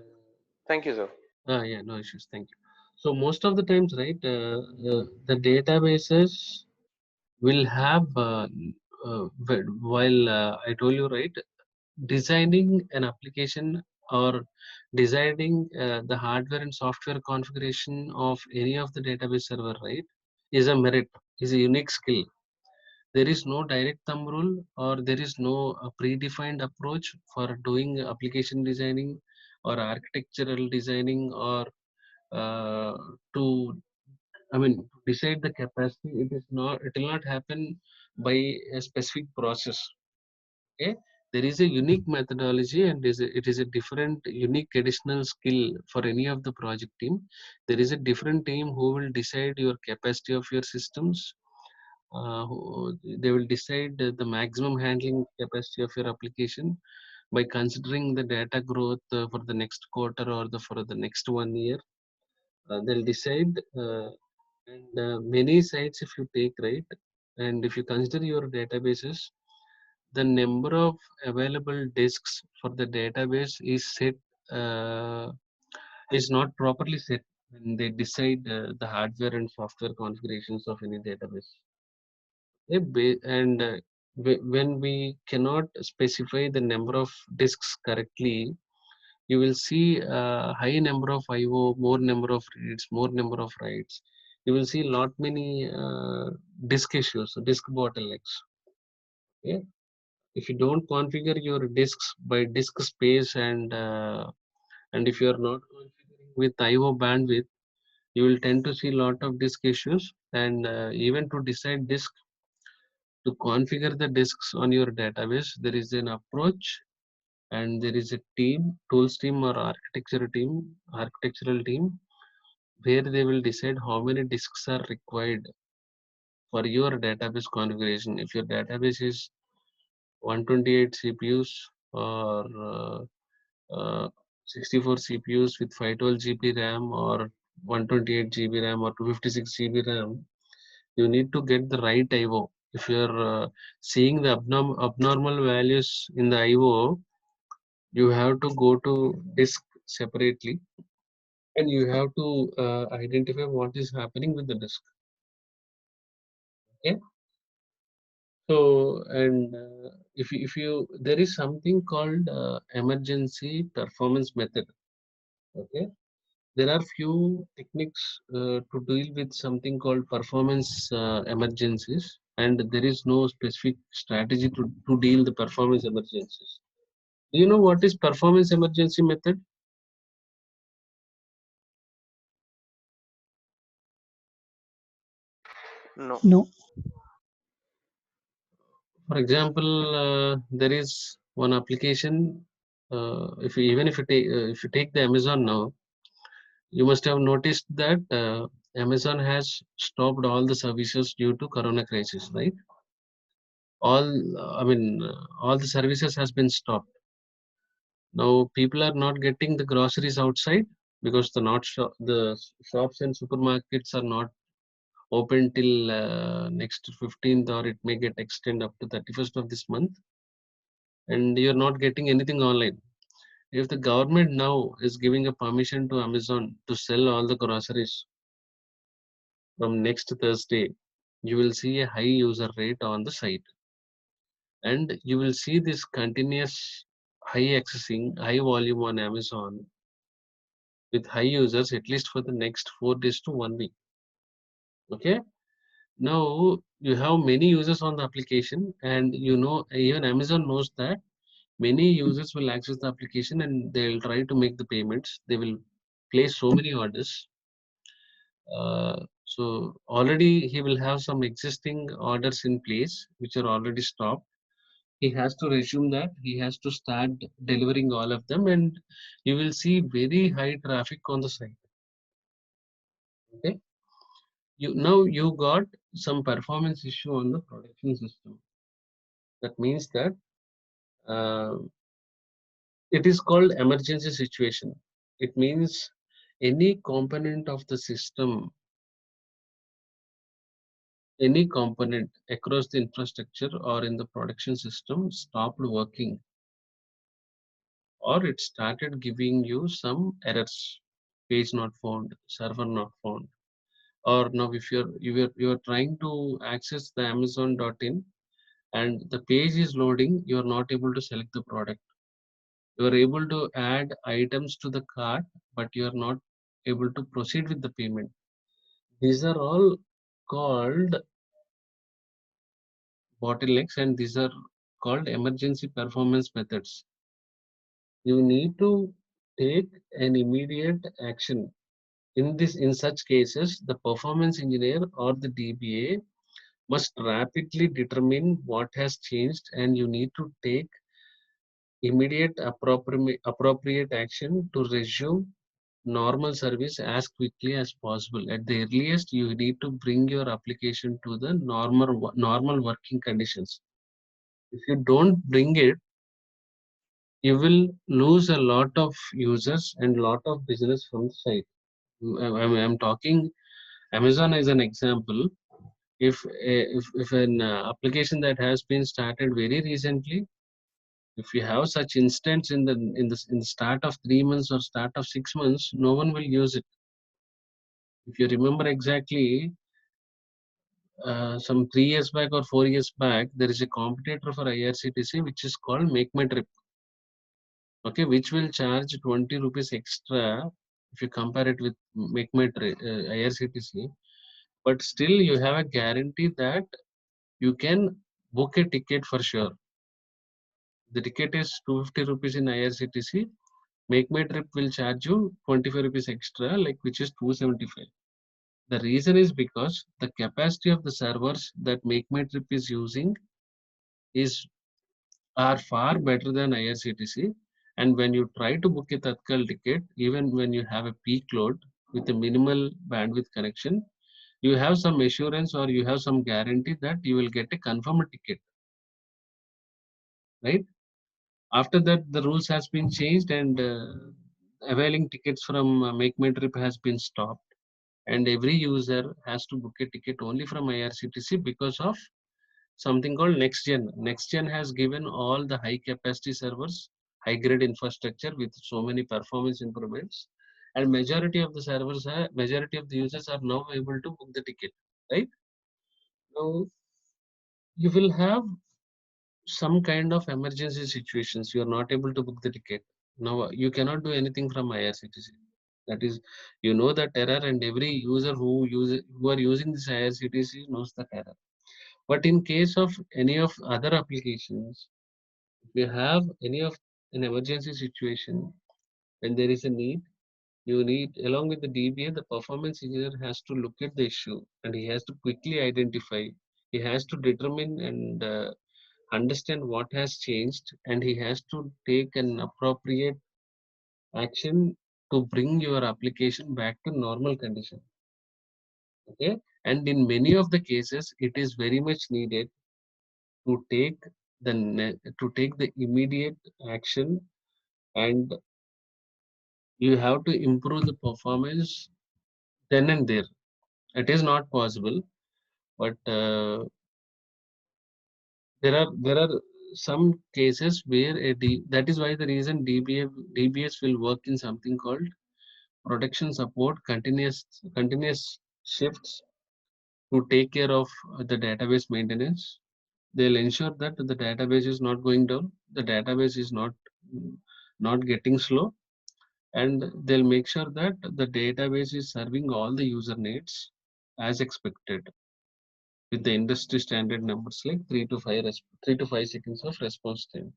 Thank you, sir. yeah, no issues. Thank you. So most of the times, right, the databases will have while I told you, right, designing an application or designing the hardware and software configuration of any of the database server, right, is a merit, is a unique skill. There is no direct thumb rule, or there is no predefined approach for doing application designing or architectural designing, or uh, to to decide the capacity. It will not happen by a specific process. Okay, there is a unique methodology, and it is a different unique additional skill for any of the project team. There is a different team who will decide your capacity of your systems. They will decide the maximum handling capacity of your application by considering the data growth for the next quarter or for the next 1 year. They'll decide, and many sites if you take, right, and if you consider your databases, the number of available disks for the database is set, uh, is not properly set when they decide the hardware and software configurations of any database. And when we cannot specify the number of disks correctly, you will see a high number of IO, more number of reads, more number of writes. You will see lot many disk issues, disk bottlenecks. Okay? If you don't configure your disks by disk space, and if you are not configuring with IO bandwidth, you will tend to see lot of disk issues. And even to decide disk, to configure the disks on your database, there is an approach, and there is a team, tools team or architectural team, where they will decide how many disks are required for your database configuration. If your database is 128 CPUs or 64 CPUs with 512 GB RAM or 128 GB RAM or 256 GB RAM, you need to get the right IO. If you're seeing the abnormal values in the IO, you have to go to disk separately, and you have to identify what is happening with the disk. Okay. So, and if you there is something called emergency performance method. Okay. There are few techniques to deal with something called performance emergencies, and there is no specific strategy to deal the performance emergencies. Do you know what is performance emergency method? No. No. For example, there is one application. Even if you take the Amazon now, you must have noticed that Amazon has stopped all the services due to Corona crisis, right? All the services has been stopped. Now people are not getting the groceries outside because the shops and supermarkets are not open till next 15th, or it may get extend up to 31st of this month, and you're not getting anything online. If the government now is giving a permission to Amazon to sell all the groceries from next Thursday, you will see a high user rate on the site, and you will see this continuous high accessing, high volume on Amazon with high users at least for the next 4 days to 1 week. Okay. Now you have many users on the application, and even Amazon knows that many users will access the application and they'll try to make the payments. They will place so many orders. So already he will have some existing orders in place which are already stopped. He has to resume that. He has to start delivering all of them, and you will see very high traffic on the site. Okay. You got some performance issue on the production system. That means that uh, it is called emergency situation. It means any component of the system, any component across the infrastructure or in the production system stopped working, or it started giving you some errors. Page not found, server not found. Or now if you're trying to access the Amazon.in and the page is loading, you're not able to select the product. You are able to add items to the cart, but you are not able to proceed with the payment. These are all called bottlenecks, and these are called emergency performance methods. You need to take an immediate action. In such cases, the performance engineer or the DBA must rapidly determine what has changed, and you need to take immediate appropriate action to resume normal service as quickly as possible. At the earliest, you need to bring your application to the normal working conditions. If you don't bring it, you will lose a lot of users and lot of business from the site. I'm talking Amazon as an example. If an application that has been started very recently, if you have such instance in the start of 3 months or start of 6 months, no one will use it. If you remember exactly, some 3 years back or 4 years back, there is a competitor for IRCTC which is called Make My Trip. Okay, which will charge 20 rupees extra if you compare it with Make My Trip, IRCTC. But still, you have a guarantee that you can book a ticket for sure. The ticket is 250 rupees in IRCTC. Make My Trip will charge you 25 rupees extra, like which is 275. The reason is because the capacity of the servers that Make My Trip is using is are far better than IRCTC. And when you try to book a Tatkal ticket, even when you have a peak load with a minimal bandwidth connection, you have some assurance or you have some guarantee that you will get a confirmed ticket, right? After that, the rules has been changed and availing tickets from Make My Trip has been stopped. And every user has to book a ticket only from IRCTC because of something called next gen. Next gen has given all the high capacity servers, high grade infrastructure with so many performance improvements, and majority of the users are now able to book the ticket, right? Now you will have some kind of emergency situations. You are not able to book the ticket. Now you cannot do anything from IRCTC. That is, you know that error, and every user who are using this IRCTC knows that error. But in case of any of other applications, if you have any of an emergency situation when there is a need, you need, along with the DBA, the performance engineer has to look at the issue and he has to quickly identify. He has to determine and understand what has changed, and he has to take an appropriate action to bring your application back to normal condition. Okay, and in many of the cases, it is very much needed to take to take the immediate action, and you have to improve the performance then and there. It is not possible, but there are some cases where that is why the reason DBS will work in something called production support continuous shifts to take care of the database maintenance. They'll ensure that the database is not going down, the database is not getting slow, and they'll make sure that the database is serving all the user needs as expected with the industry standard numbers like 3 to 5 seconds of response time.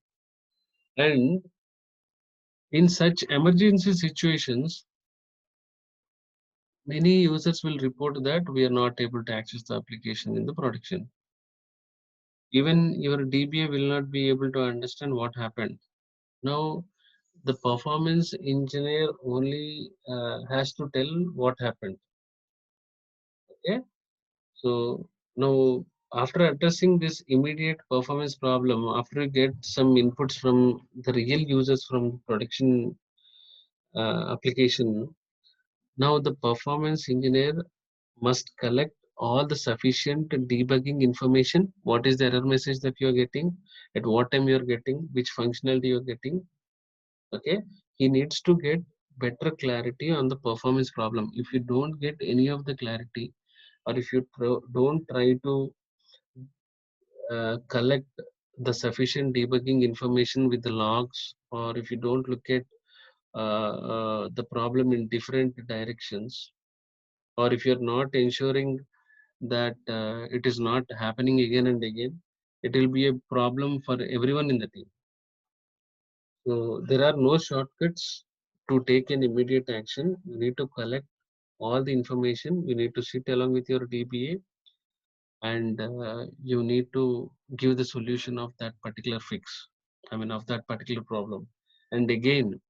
And in such emergency situations, many users will report that we are not able to access the application in the production. Even your DBA will not be able to understand what happened. Now, the performance engineer only has to tell what happened. Okay, so now after addressing this immediate performance problem, after you get some inputs from the real users from production application, now the performance engineer must collect all the sufficient debugging information. What is the error message that you are getting, at what time you are getting, which functionality you are getting. Okay, he needs to get better clarity on the performance problem. If you don't get any of the clarity, or if you don't try to collect the sufficient debugging information with the logs, or if you don't look at the problem in different directions, or if you're not ensuring that it is not happening again and again, it will be a problem for everyone in the team. So there are no shortcuts to take an immediate action. You need to collect all the information. You need to sit along with your DBA, and you need to give the solution of that particular fix. I mean, of that particular problem. And again,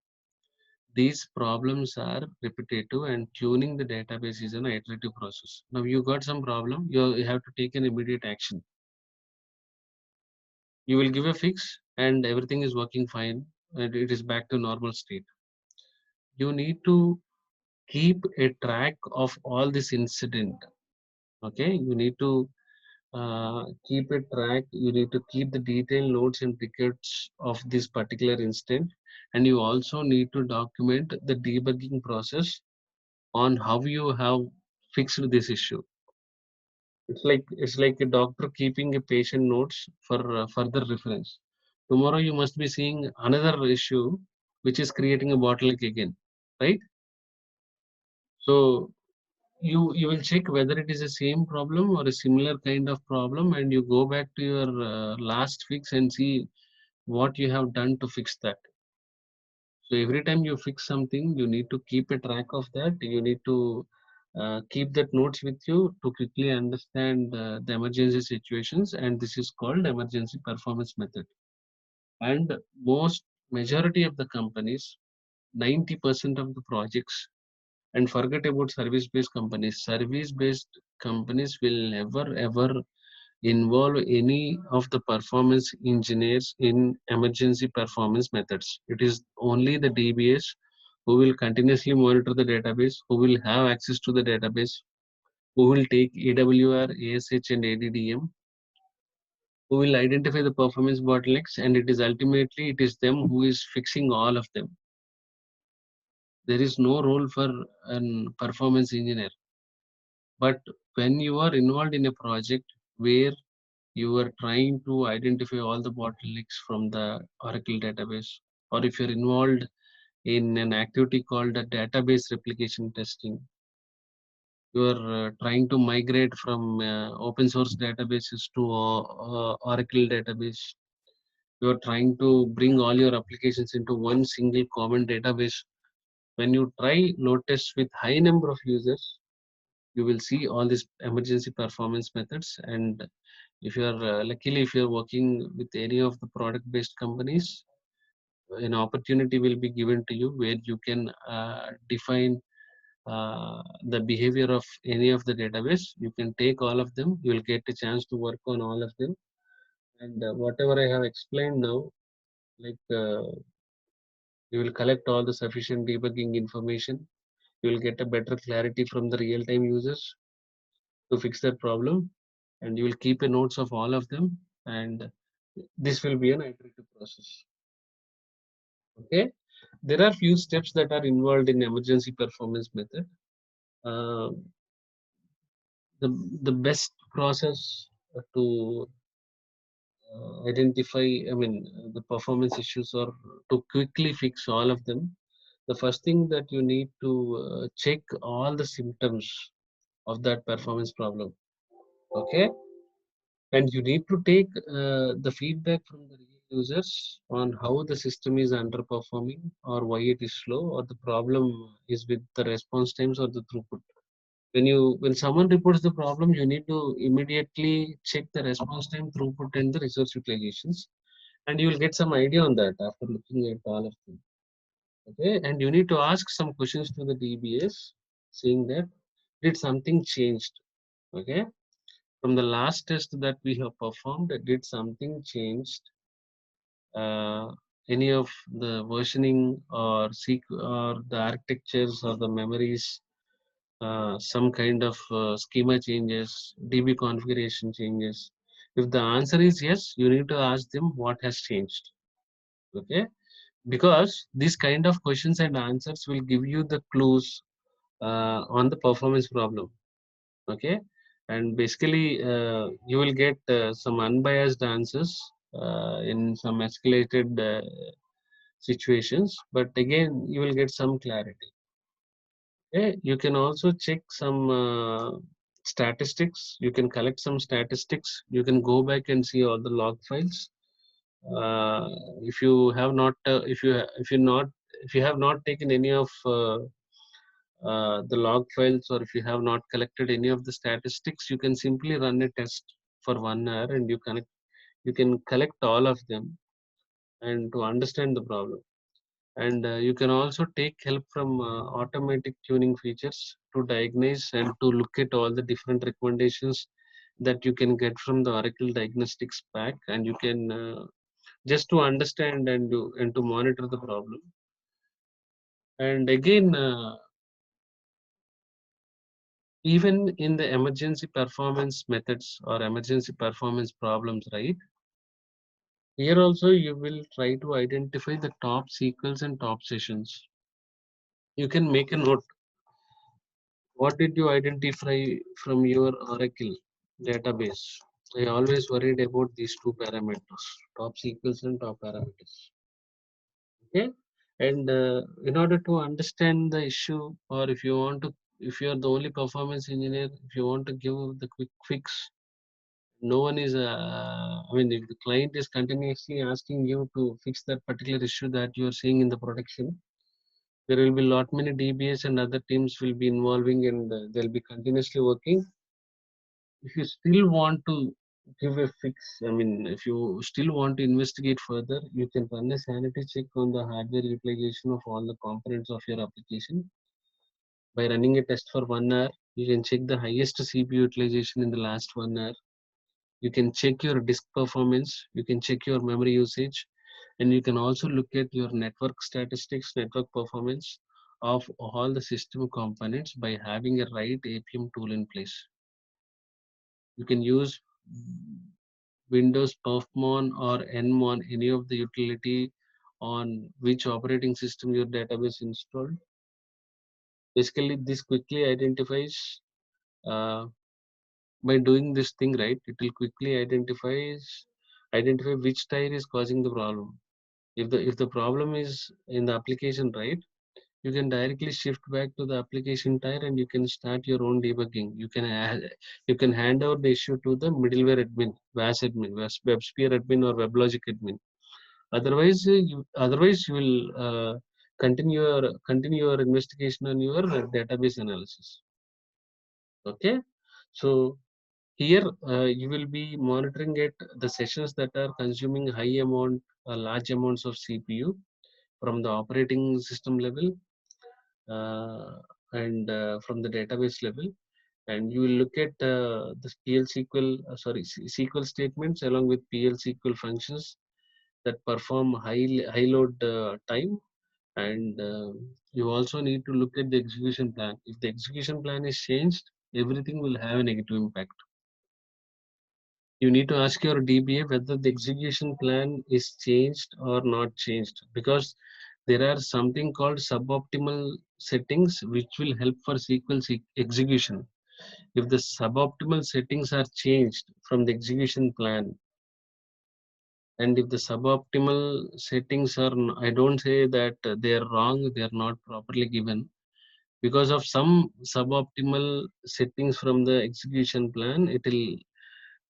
these problems are repetitive, and tuning the database is an iterative process. Now you got some problem, you have to take an immediate action. You will give a fix and everything is working fine and it is back to normal state. You need to keep a track of all this incident. Okay, you need to keep a track. You need to keep the detailed notes and records of this particular incident, and you also need to document the debugging process on how you have fixed this issue. It's like a doctor keeping a patient notes for further reference. Tomorrow you must be seeing another issue which is creating a bottleneck again, right? So you will check whether it is the same problem or a similar kind of problem, and you go back to your last fix and see what you have done to fix that. So every time you fix something, you need to keep a track of that. You need to keep that notes with you to quickly understand the emergency situations, and this is called emergency performance method. And most majority of the companies, 90% of the projects, and forget about service-based companies. Service-based companies will never ever involve any of the performance engineers in emergency performance methods. It is only the DBS who will continuously monitor the database, who will have access to the database, who will take AWR, ASH, and ADDM, who will identify the performance bottlenecks, and it is ultimately it is them who is fixing all of them. There is no role for an performance engineer. But when you are involved in a project where you are trying to identify all the bottlenecks from the Oracle database, or if you're involved in an activity called a database replication testing, you are trying to migrate from open source databases to Oracle database. You are trying to bring all your applications into one single common database. When you try load tests with high number of users, you will see all these emergency performance methods. And if you are luckily if you are working with any of the product based companies, an opportunity will be given to you where you can define the behavior of any of the database. You can take all of them, you will get a chance to work on all of them. And whatever I have explained now, like you will collect all the sufficient debugging information, you will get a better clarity from the real-time users to fix that problem, and you will keep a notes of all of them, and this will be an iterative process. Okay, there are few steps that are involved in emergency performance method. uh, the best process to identify, I mean, the performance issues, or to quickly fix all of them, the first thing that you need to check all the symptoms of that performance problem. Okay, and you need to take the feedback from the real users on how the system is underperforming, or why it is slow, or the problem is with the response times or the throughput. When someone reports the problem, you need to immediately check the response time, throughput, and the resource utilizations, and you will get some idea on that after looking at all of them. Okay, and you need to ask some questions to the DBS, saying that did something changed. Okay, from the last test that we have performed, did something changed? uh, any of the versioning or or the architectures or the memories, some kind of schema changes, DB configuration changes. If the answer is yes, you need to ask them what has changed. Okay, because these kind of questions and answers will give you the clues on the performance problem. Okay, and basically you will get some unbiased answers in some escalated situations, but again you will get some clarity. Okay, you can also check some statistics. You can collect some statistics. You can go back and see all the log files. Uh, if you have not, if you have not taken any of the log files, or if you have not collected any of the statistics, you can simply run a test for 1 hour, and you can collect all of them, and to understand the problem. And you can also take help from automatic tuning features to diagnose and to look at all the different recommendations that you can get from the Oracle Diagnostics pack, and you can just to understand and to monitor the problem. And again, even in the emergency performance methods or emergency performance problems, right? Here also you will try to identify the top sequels and top sessions. You can make a note. What did you identify from your Oracle database? I always worried about these two parameters, top sequels and top parameters. Okay, and in order to understand the issue, or if you want to, if you are the only performance engineer, if you want to give the quick fix, no one is. I mean, if the client is continuously asking you to fix that particular issue that you are seeing in the production, there will be lot many DBAs and other teams will be involving, and they'll be continuously working. If you still want to give a fix, I mean, if you still want to investigate further, you can run a sanity check on the hardware utilization of all the components of your application. By running a test for 1 hour, you can check the highest CPU utilization in the last 1 hour. You can check your disk performance, you can check your memory usage, and you can also look at your network statistics, network performance of all the system components by having a right APM tool in place. You can use Windows Perfmon or Nmon, any of the utility on which operating system your database installed. Basically, this quickly identifies uh, by doing this thing right. It will quickly identify which tire is causing the problem. If the problem is in the application, right, you can directly shift back to the application tire and you can start your own debugging. You can hand over the issue to the middleware admin, WAS admin, WebSphere admin, or WebLogic admin. Otherwise you will continue your investigation on your database analysis. Okay, so here you will be monitoring at the sessions that are consuming large amounts of CPU from the operating system level, uh, and from the database level, and you will look at the SQL statements along with PL SQL functions that perform high load time, and you also need to look at the execution plan. If the execution plan is changed, everything will have a negative impact. You need to ask your DBA whether the execution plan is changed or not changed, because there are something called suboptimal settings which will help for execution. If the suboptimal settings are changed from the execution plan, and if the suboptimal settings are, I don't say that they are wrong, they are not properly given. Because of some suboptimal settings from the execution plan, it will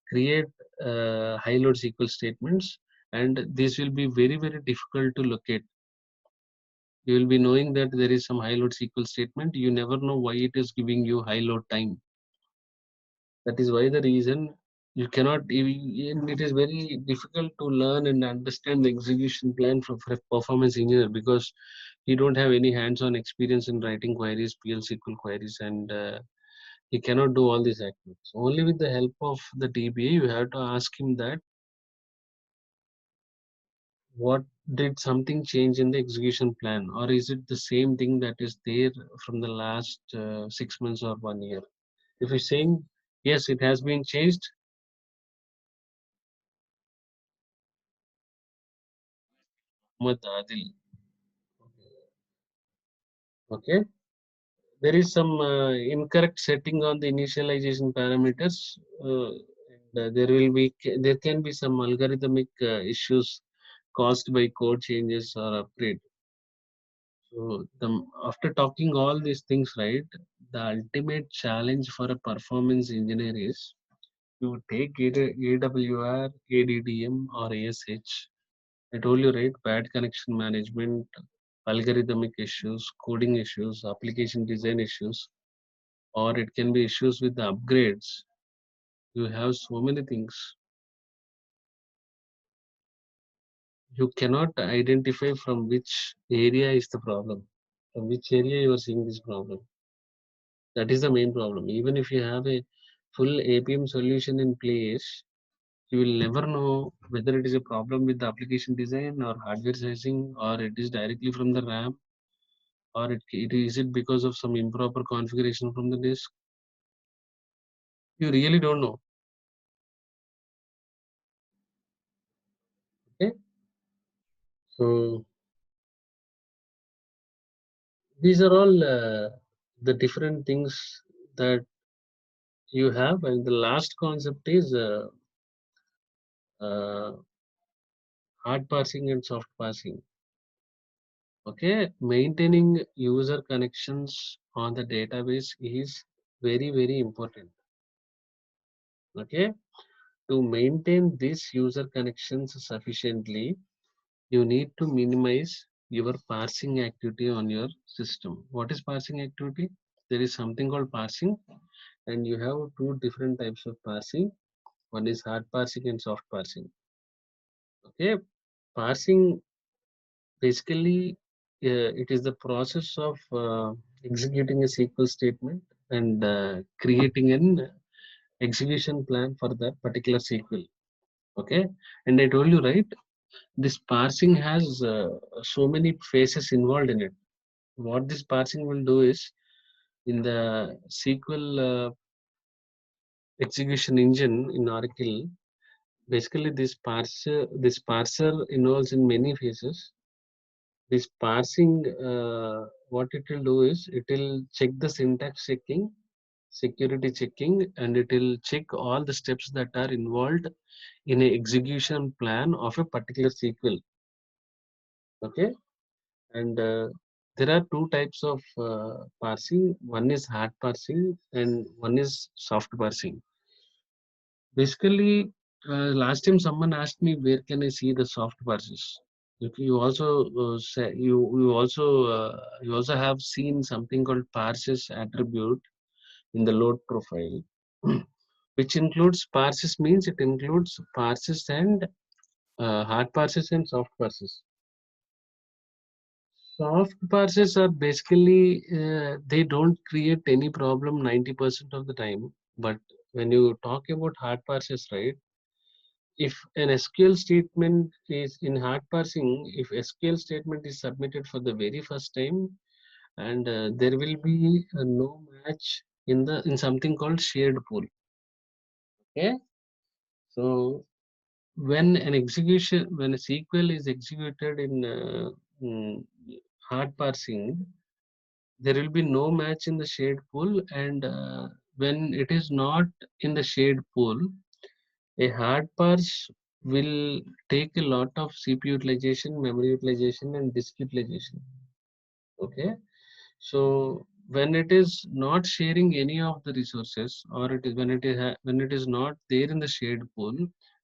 create high load SQL statements, and this will be very difficult to locate. You will be knowing that there is some high load SQL statement. You never know why it is giving you high load time. That is why the reason you cannot. It is very difficult to learn and understand the execution plan for a performance engineer, because he don't have any hands-on experience in writing queries, PL SQL queries, and he cannot do all these activities. Only with the help of the DBA, you have to ask him that what did something change in the execution plan, or is it the same thing that is there from the last 6 months or 1 year? If he's saying yes, it has been changed, Muhammad Adil, okay, there is some incorrect setting on the initialization parameters, and there can be some algorithmic issues caused by code changes or upgrade. So after talking all these things, right, the ultimate challenge for a performance engineer is you take AWR, ADDM, or ASH. I told you, right, bad connection management, algorithmic issues, coding issues, application design issues, or it can be issues with the upgrades. You have so many things. you cannot identify from which area is the problem, from which area you are seeing this problem. That is the main problem. Even if you have a full APM solution in place, you will never know whether it is a problem with the application design or hardware sizing, or it is directly from the RAM, or it is it because of some improper configuration from the disk. You really don't know. Okay, so these are all the different things that you have, and the last concept is uh, hard parsing and soft parsing. Okay, maintaining user connections on the database is very important. Okay, to maintain these user connections sufficiently, you need to minimize your parsing activity on your system. What is parsing activity? There is something called parsing, and you have two different types of parsing. One is hard parsing and soft parsing. Okay, parsing basically it is the process of executing a SQL statement and creating an execution plan for that particular SQL. Okay, and I told you right, this parsing has so many phases involved in it. What this parsing will do is, in the SQL execution engine in Oracle, basically this parser involves in many phases. This parsing, what it will do is, it will check the syntax checking, security checking, and it will check all the steps that are involved in a execution plan of a particular SQL. Okay, and there are two types of parsing. One is hard parsing and one is soft parsing. Basically, last time someone asked me where can I see the soft parses. You also say you also have seen something called parses attribute in the load profile, which includes parses, means it includes parses and hard parses and soft parses. Soft parses are basically they don't create any problem 90% of the time. But when you talk about hard parses, right? If an SQL statement is in hard parsing, if SQL statement is submitted for the very first time, and there will be no match in something called shared pool. Okay, so when a SQL is executed in mm, hard parsing, there will be no match in the shared pool, and when it is not in the shared pool, a hard parse will take a lot of CPU utilization, memory utilization, and disk utilization. Okay, so when it is not sharing any of the resources, or it is when it is not there in the shared pool,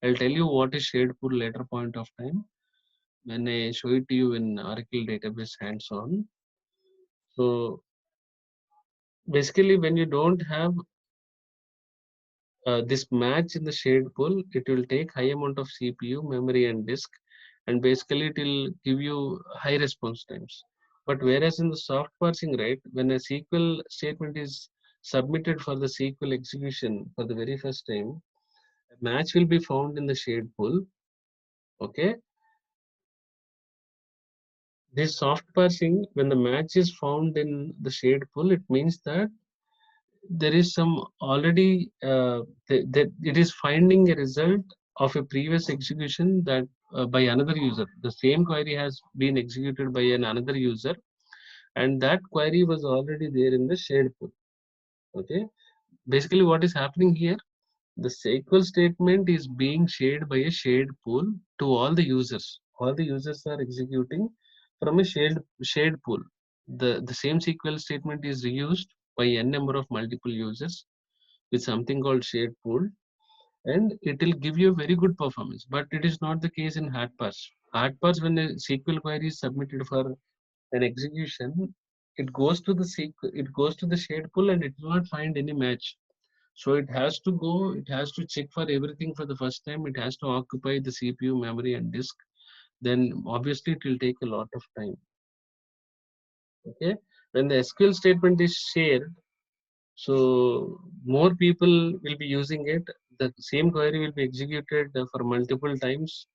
I'll tell you what is shared pool later point of time when I show it to you in Oracle database hands-on. So basically, when you don't have this match in the shared pool, it will take high amount of CPU, memory, and disk, and basically it will give you high response times. But whereas in the soft parsing, right, when a SQL statement is submitted for the SQL execution for the very first time, a match will be found in the shared pool. Okay, this soft parsing, when the match is found in the shared pool, it means that there is some already that it is finding a result of a previous execution that by another user. The same query has been executed by another user, and that query was already there in the shared pool. Okay, basically what is happening here, the SQL statement is being shared by a shared pool to all the users. All the users are executing from a shared pool. The same SQL statement is reused by n number of multiple users with something called shared pool, and it will give you a very good performance. But it is not the case in hard parse. Hard parse, when a SQL query is submitted for an execution, it goes to the SQL, it goes to the shared pool, and it will not find any match. So it has to check for everything for the first time. It has to occupy the CPU, memory, and disk. then obviously it will take a lot of time. Okay, when the SQL statement is shared, so more people will be using it. The same query will be executed for multiple times,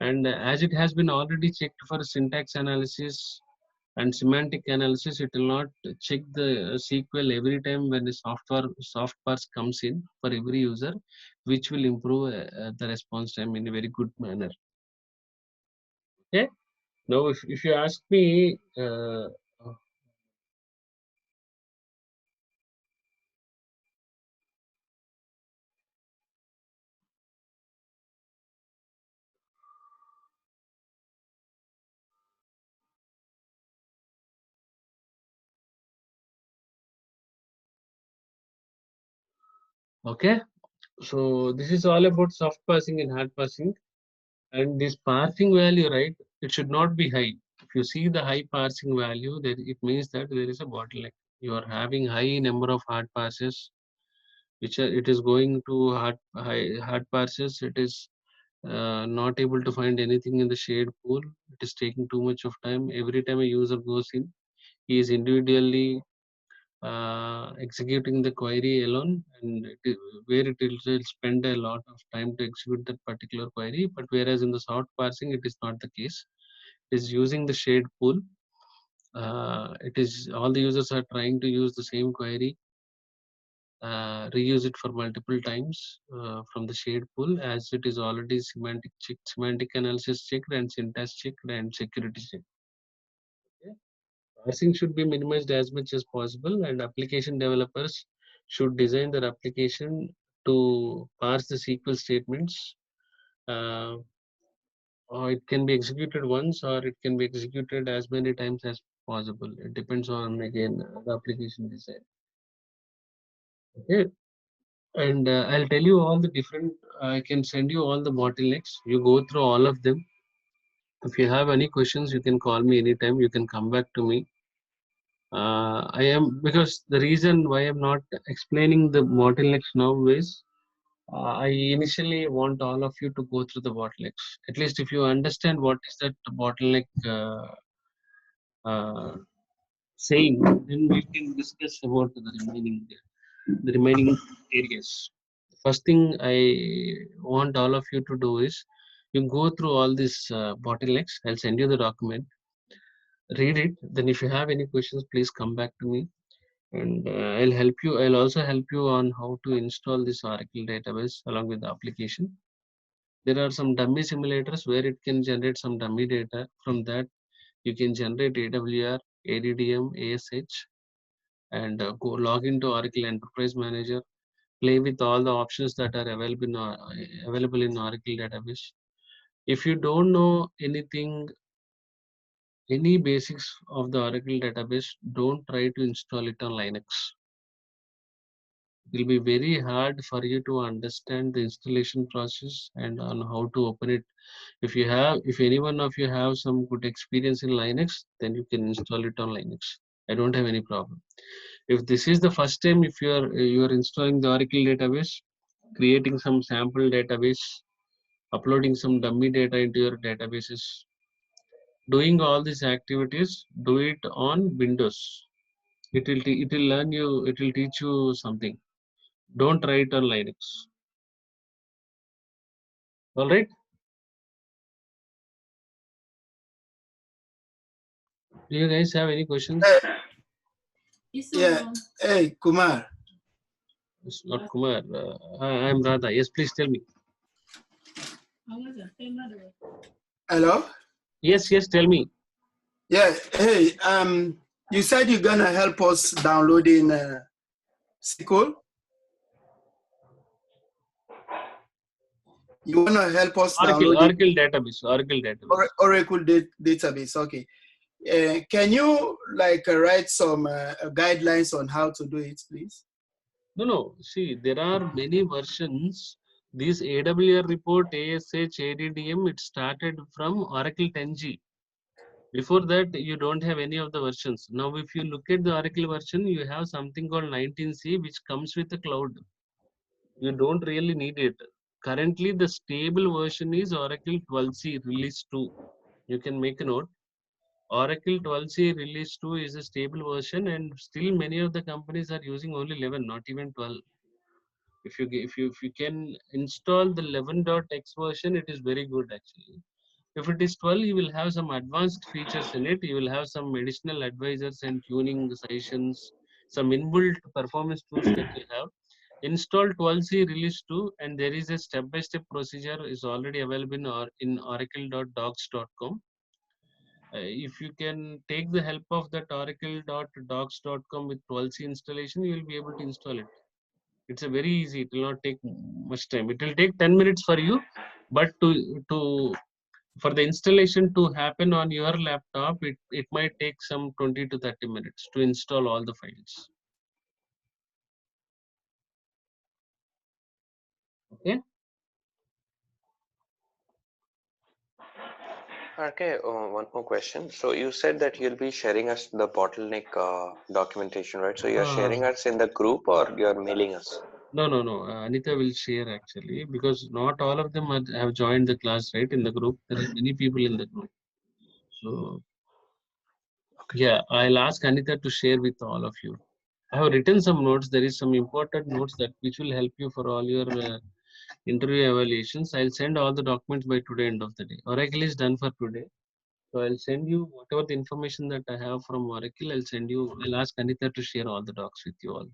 and as it has been already checked for syntax analysis and semantic analysis, it will not check the SQL every time when the soft parse comes in for every user, which will improve the response time in a very good manner. Okay. Now, if you ask me, okay, so this is all about soft parsing and hard parsing. And this parsing value, right, it should not be high. If you see the high parsing value, then it means that there is a bottleneck. You are having high number of hard passes, which it is going to hard passes. It is not able to find anything in the shade pool. It is taking too much of time. Every time a user goes in, he is individually executing the query alone, and where it will spend a lot of time to execute that particular query. But whereas in the soft parsing, it is not the case. It is using the shade pool. It is all the users are trying to use the same query, reuse it for multiple times from the shade pool, as it is already semantic checked, semantic analysis checked, and syntax checked, and security checked. Okay. Parsing should be minimized as much as possible, and application developers should design their application to parse the SQL statements. Uh, or it can be executed once, or it can be executed as many times as possible. It depends on, again, the application design. Okay, and I'll tell you all the different. I can send you all the bottlenecks. You go through all of them. If you have any questions, you can call me anytime. You can come back to me. I am, because the reason why I'm not explaining the bottlenecks now is I initially want all of you to go through the bottlenecks. At least if you understand what is that bottleneck uh, saying, then we can discuss about the remaining areas. First thing I want all of you to do is you go through all these bottlenecks. I'll send you the document. Read it. Then if you have any questions, please come back to me, and I'll help you. I'll also help you on how to install this Oracle database along with the application. There are some dummy simulators where it can generate some dummy data. From that, you can generate AWR, ADDM, ASH, and go log into Oracle Enterprise Manager. Play with all the options that are available in Oracle database. If you don't know anything, any basics of the Oracle database, don't try to install it on Linux. It will be very hard for you to understand the installation process and on how to open it. If any one of you have some good experience in Linux, then you can install it on Linux. I don't have any problem. If this is the first time, if you are installing the Oracle database, creating some sample database, uploading some dummy data into your databases, doing all these activities, do it on Windows. It will learn you. It will teach you something. Don't try it on Linux. All right. Do you guys have any questions? Yeah. Hey, Kumar. It's not Kumar. I'm Radha. Yes, please tell me. Hello. Yes, yes, tell me. Yeah. Hey. You said you're gonna help us downloading SQL. You wanna help us downloading Oracle database. Oracle database. Oracle database. Okay. Can you like write some guidelines on how to do it, please? No, no. See, there are many versions. This AWR report, ASH, ADDM, it started from Oracle 10G. Before that, you don't have any of the versions. Now, if you look at the Oracle version, you have something called 19C, which comes with the cloud. You don't really need it. Currently, the stable version is Oracle 12C release 2. You can make a note. Oracle 12c release 2 is a stable version, and still many of the companies are using only 11, not even 12. If you can install the 11.x version, it is very good actually. If it is 12, you will have some advanced features in it. You will have some additional advisors and tuning sessions, some inbuilt performance tools that you have. Install 12c release 2, and there is a step-by-step procedure is already available in oracle.docs.com. If you can take the help of that oracle.docs.com with 12c installation, you will be able to install it. It's a very easy. It will not take much time. It will take 10 minutes for you, but to for the installation to happen on your laptop, it might take some 20 to 30 minutes to install all the files. Okay. Okay, one more question. So you said that you'll be sharing us the bottleneck documentation, right? So you're Uh, sharing us in the group or you're mailing us? no. Anita will share actually, because not all of them have joined the class, right? In the group, there are many people in the group. So Okay. yeah, I'll ask Anita to share with all of you. I have written some notes. There is some important notes that which will help you for all your interview evaluations. I'll send all the documents by today end of the day. Oracle is done for today. So I'll send you whatever the information that I have from Oracle. I'll send you. I'll ask Anita to share all the docs with you all.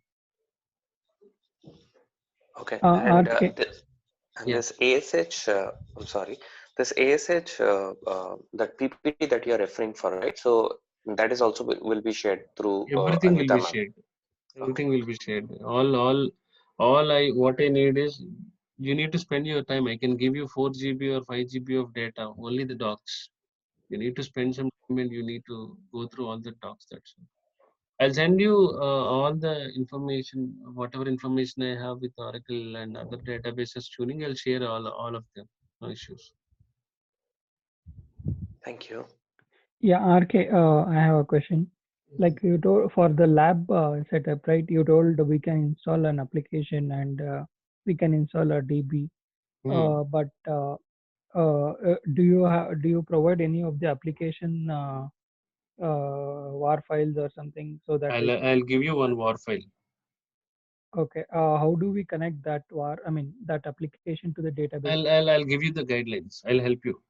Okay. RK, And Yeah, this ASH, I'm sorry, this ASH, that PPT that you're referring for, right? So that is also will be shared through everything will Anita be ma'am. shared. Okay. Everything will be shared. All I what I need is you need to spend your time. I can give you 4 GB or 5 GB of data. Only the docs. You need to spend some time and you need to go through all the docs. That's all. I'll send you all the information, whatever information I have with Oracle and other databases tuning. I'll share all of them. No issues. Thank you. yeah, RK, I have a question. Like you told for the lab setup, right? You told we can install an application and we can install a DB. Hmm. But do you provide any of the application war files or something so that we can? I'll give you one war file. Okay. How do we connect that war? I mean that application to the database? I'll give you the guidelines. I'll help you.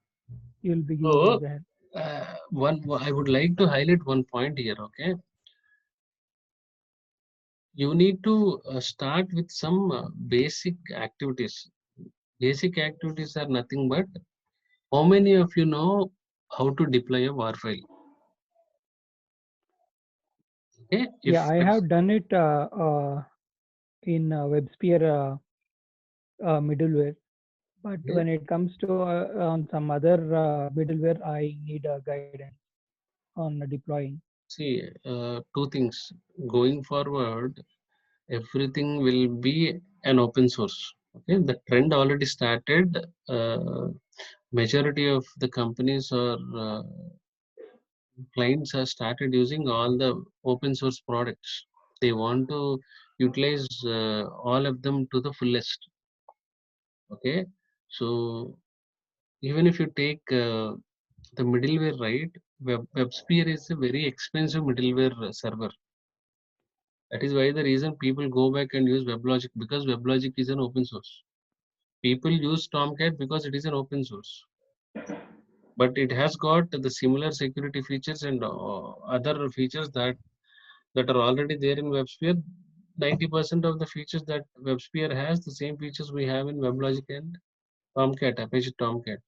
You'll be giving us So, the help. I would like to highlight one point here. Okay, you need to start with some basic activities. Basic activities are nothing but how many of you know how to deploy a war file? Okay, Yeah, I have done it in WebSphere middleware. But okay, when it comes to on some other middleware, I need guidance on deploying. see, two things. Going forward, everything will be an open source. Okay, the trend already started. Majority of the companies or clients have started using all the open source products. They want to utilize all of them to the fullest. Okay, so even if you take the middleware, right? WebSphere is a very expensive middleware server. That is why the reason people go back and use WebLogic, because WebLogic is an open source. People use Tomcat because it is an open source, but it has got the similar security features and other features that are already there in WebSphere. 90% of the features that WebSphere has, the same features we have in WebLogic and Tomcat, Apache Tomcat.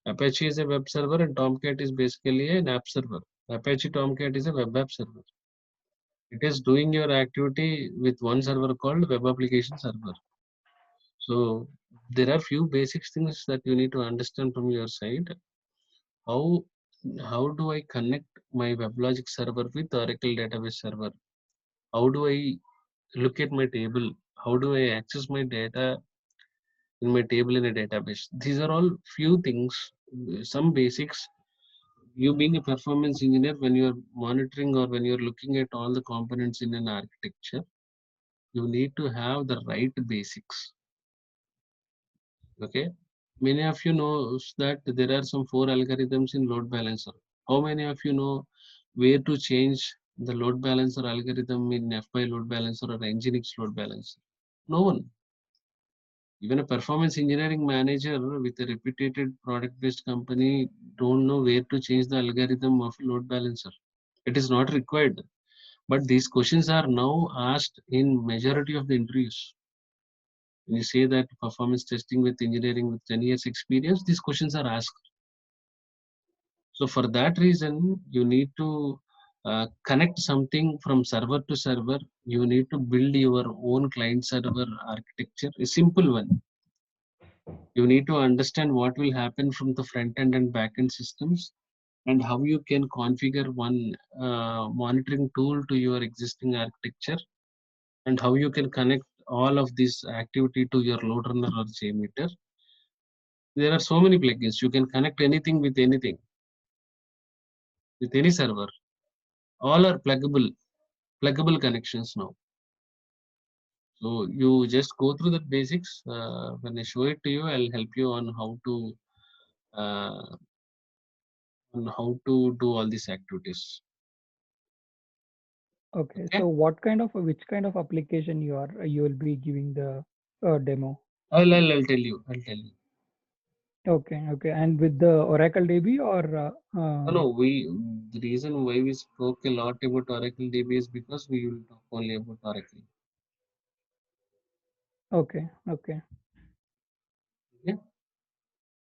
Apache is a web server and Tomcat is basically an app server. Apache Tomcat is a web app server. It is doing your activity with one server called web application server. So there are few basic things that you need to understand from your side. How how do I connect my WebLogic server with Oracle database server? How do I look at my table? How do I access my data in my table in a database? These are all few things, some basics. You being a performance engineer, when you're monitoring or when you're looking at all the components in an architecture, you need to have the right basics. Okay. Many of you know that there are some 4 algorithms in load balancer. How many of you know where to change the load balancer algorithm in FY load balancer or Nginx load balancer? No one. Even a performance engineering manager with a reputed product-based company don't know where to change the algorithm of load balancer. It is not required. But these questions are now asked in majority of the interviews. When you say that performance testing with engineering with 10 years experience, these questions are asked. So for that reason, you need to connect something from server to server. You need to build your own client server architecture, a simple one. You need to understand what will happen from the front end and back end systems and how you can configure one monitoring tool to your existing architecture and how you can connect all of this activity to your load runner or JMeter. There are so many plugins. You can connect anything with any server. All are pluggable connections now. So you just go through the basics. When I show it to you, I'll help you uh, on how to do all these activities. Okay, Okay. so which kind of application you will be giving the demo? I'll tell you. I'll tell you. Okay, okay, and with the Oracle DB or No, the reason why we spoke a lot about Oracle DB is because we will talk only about Oracle. okay, okay.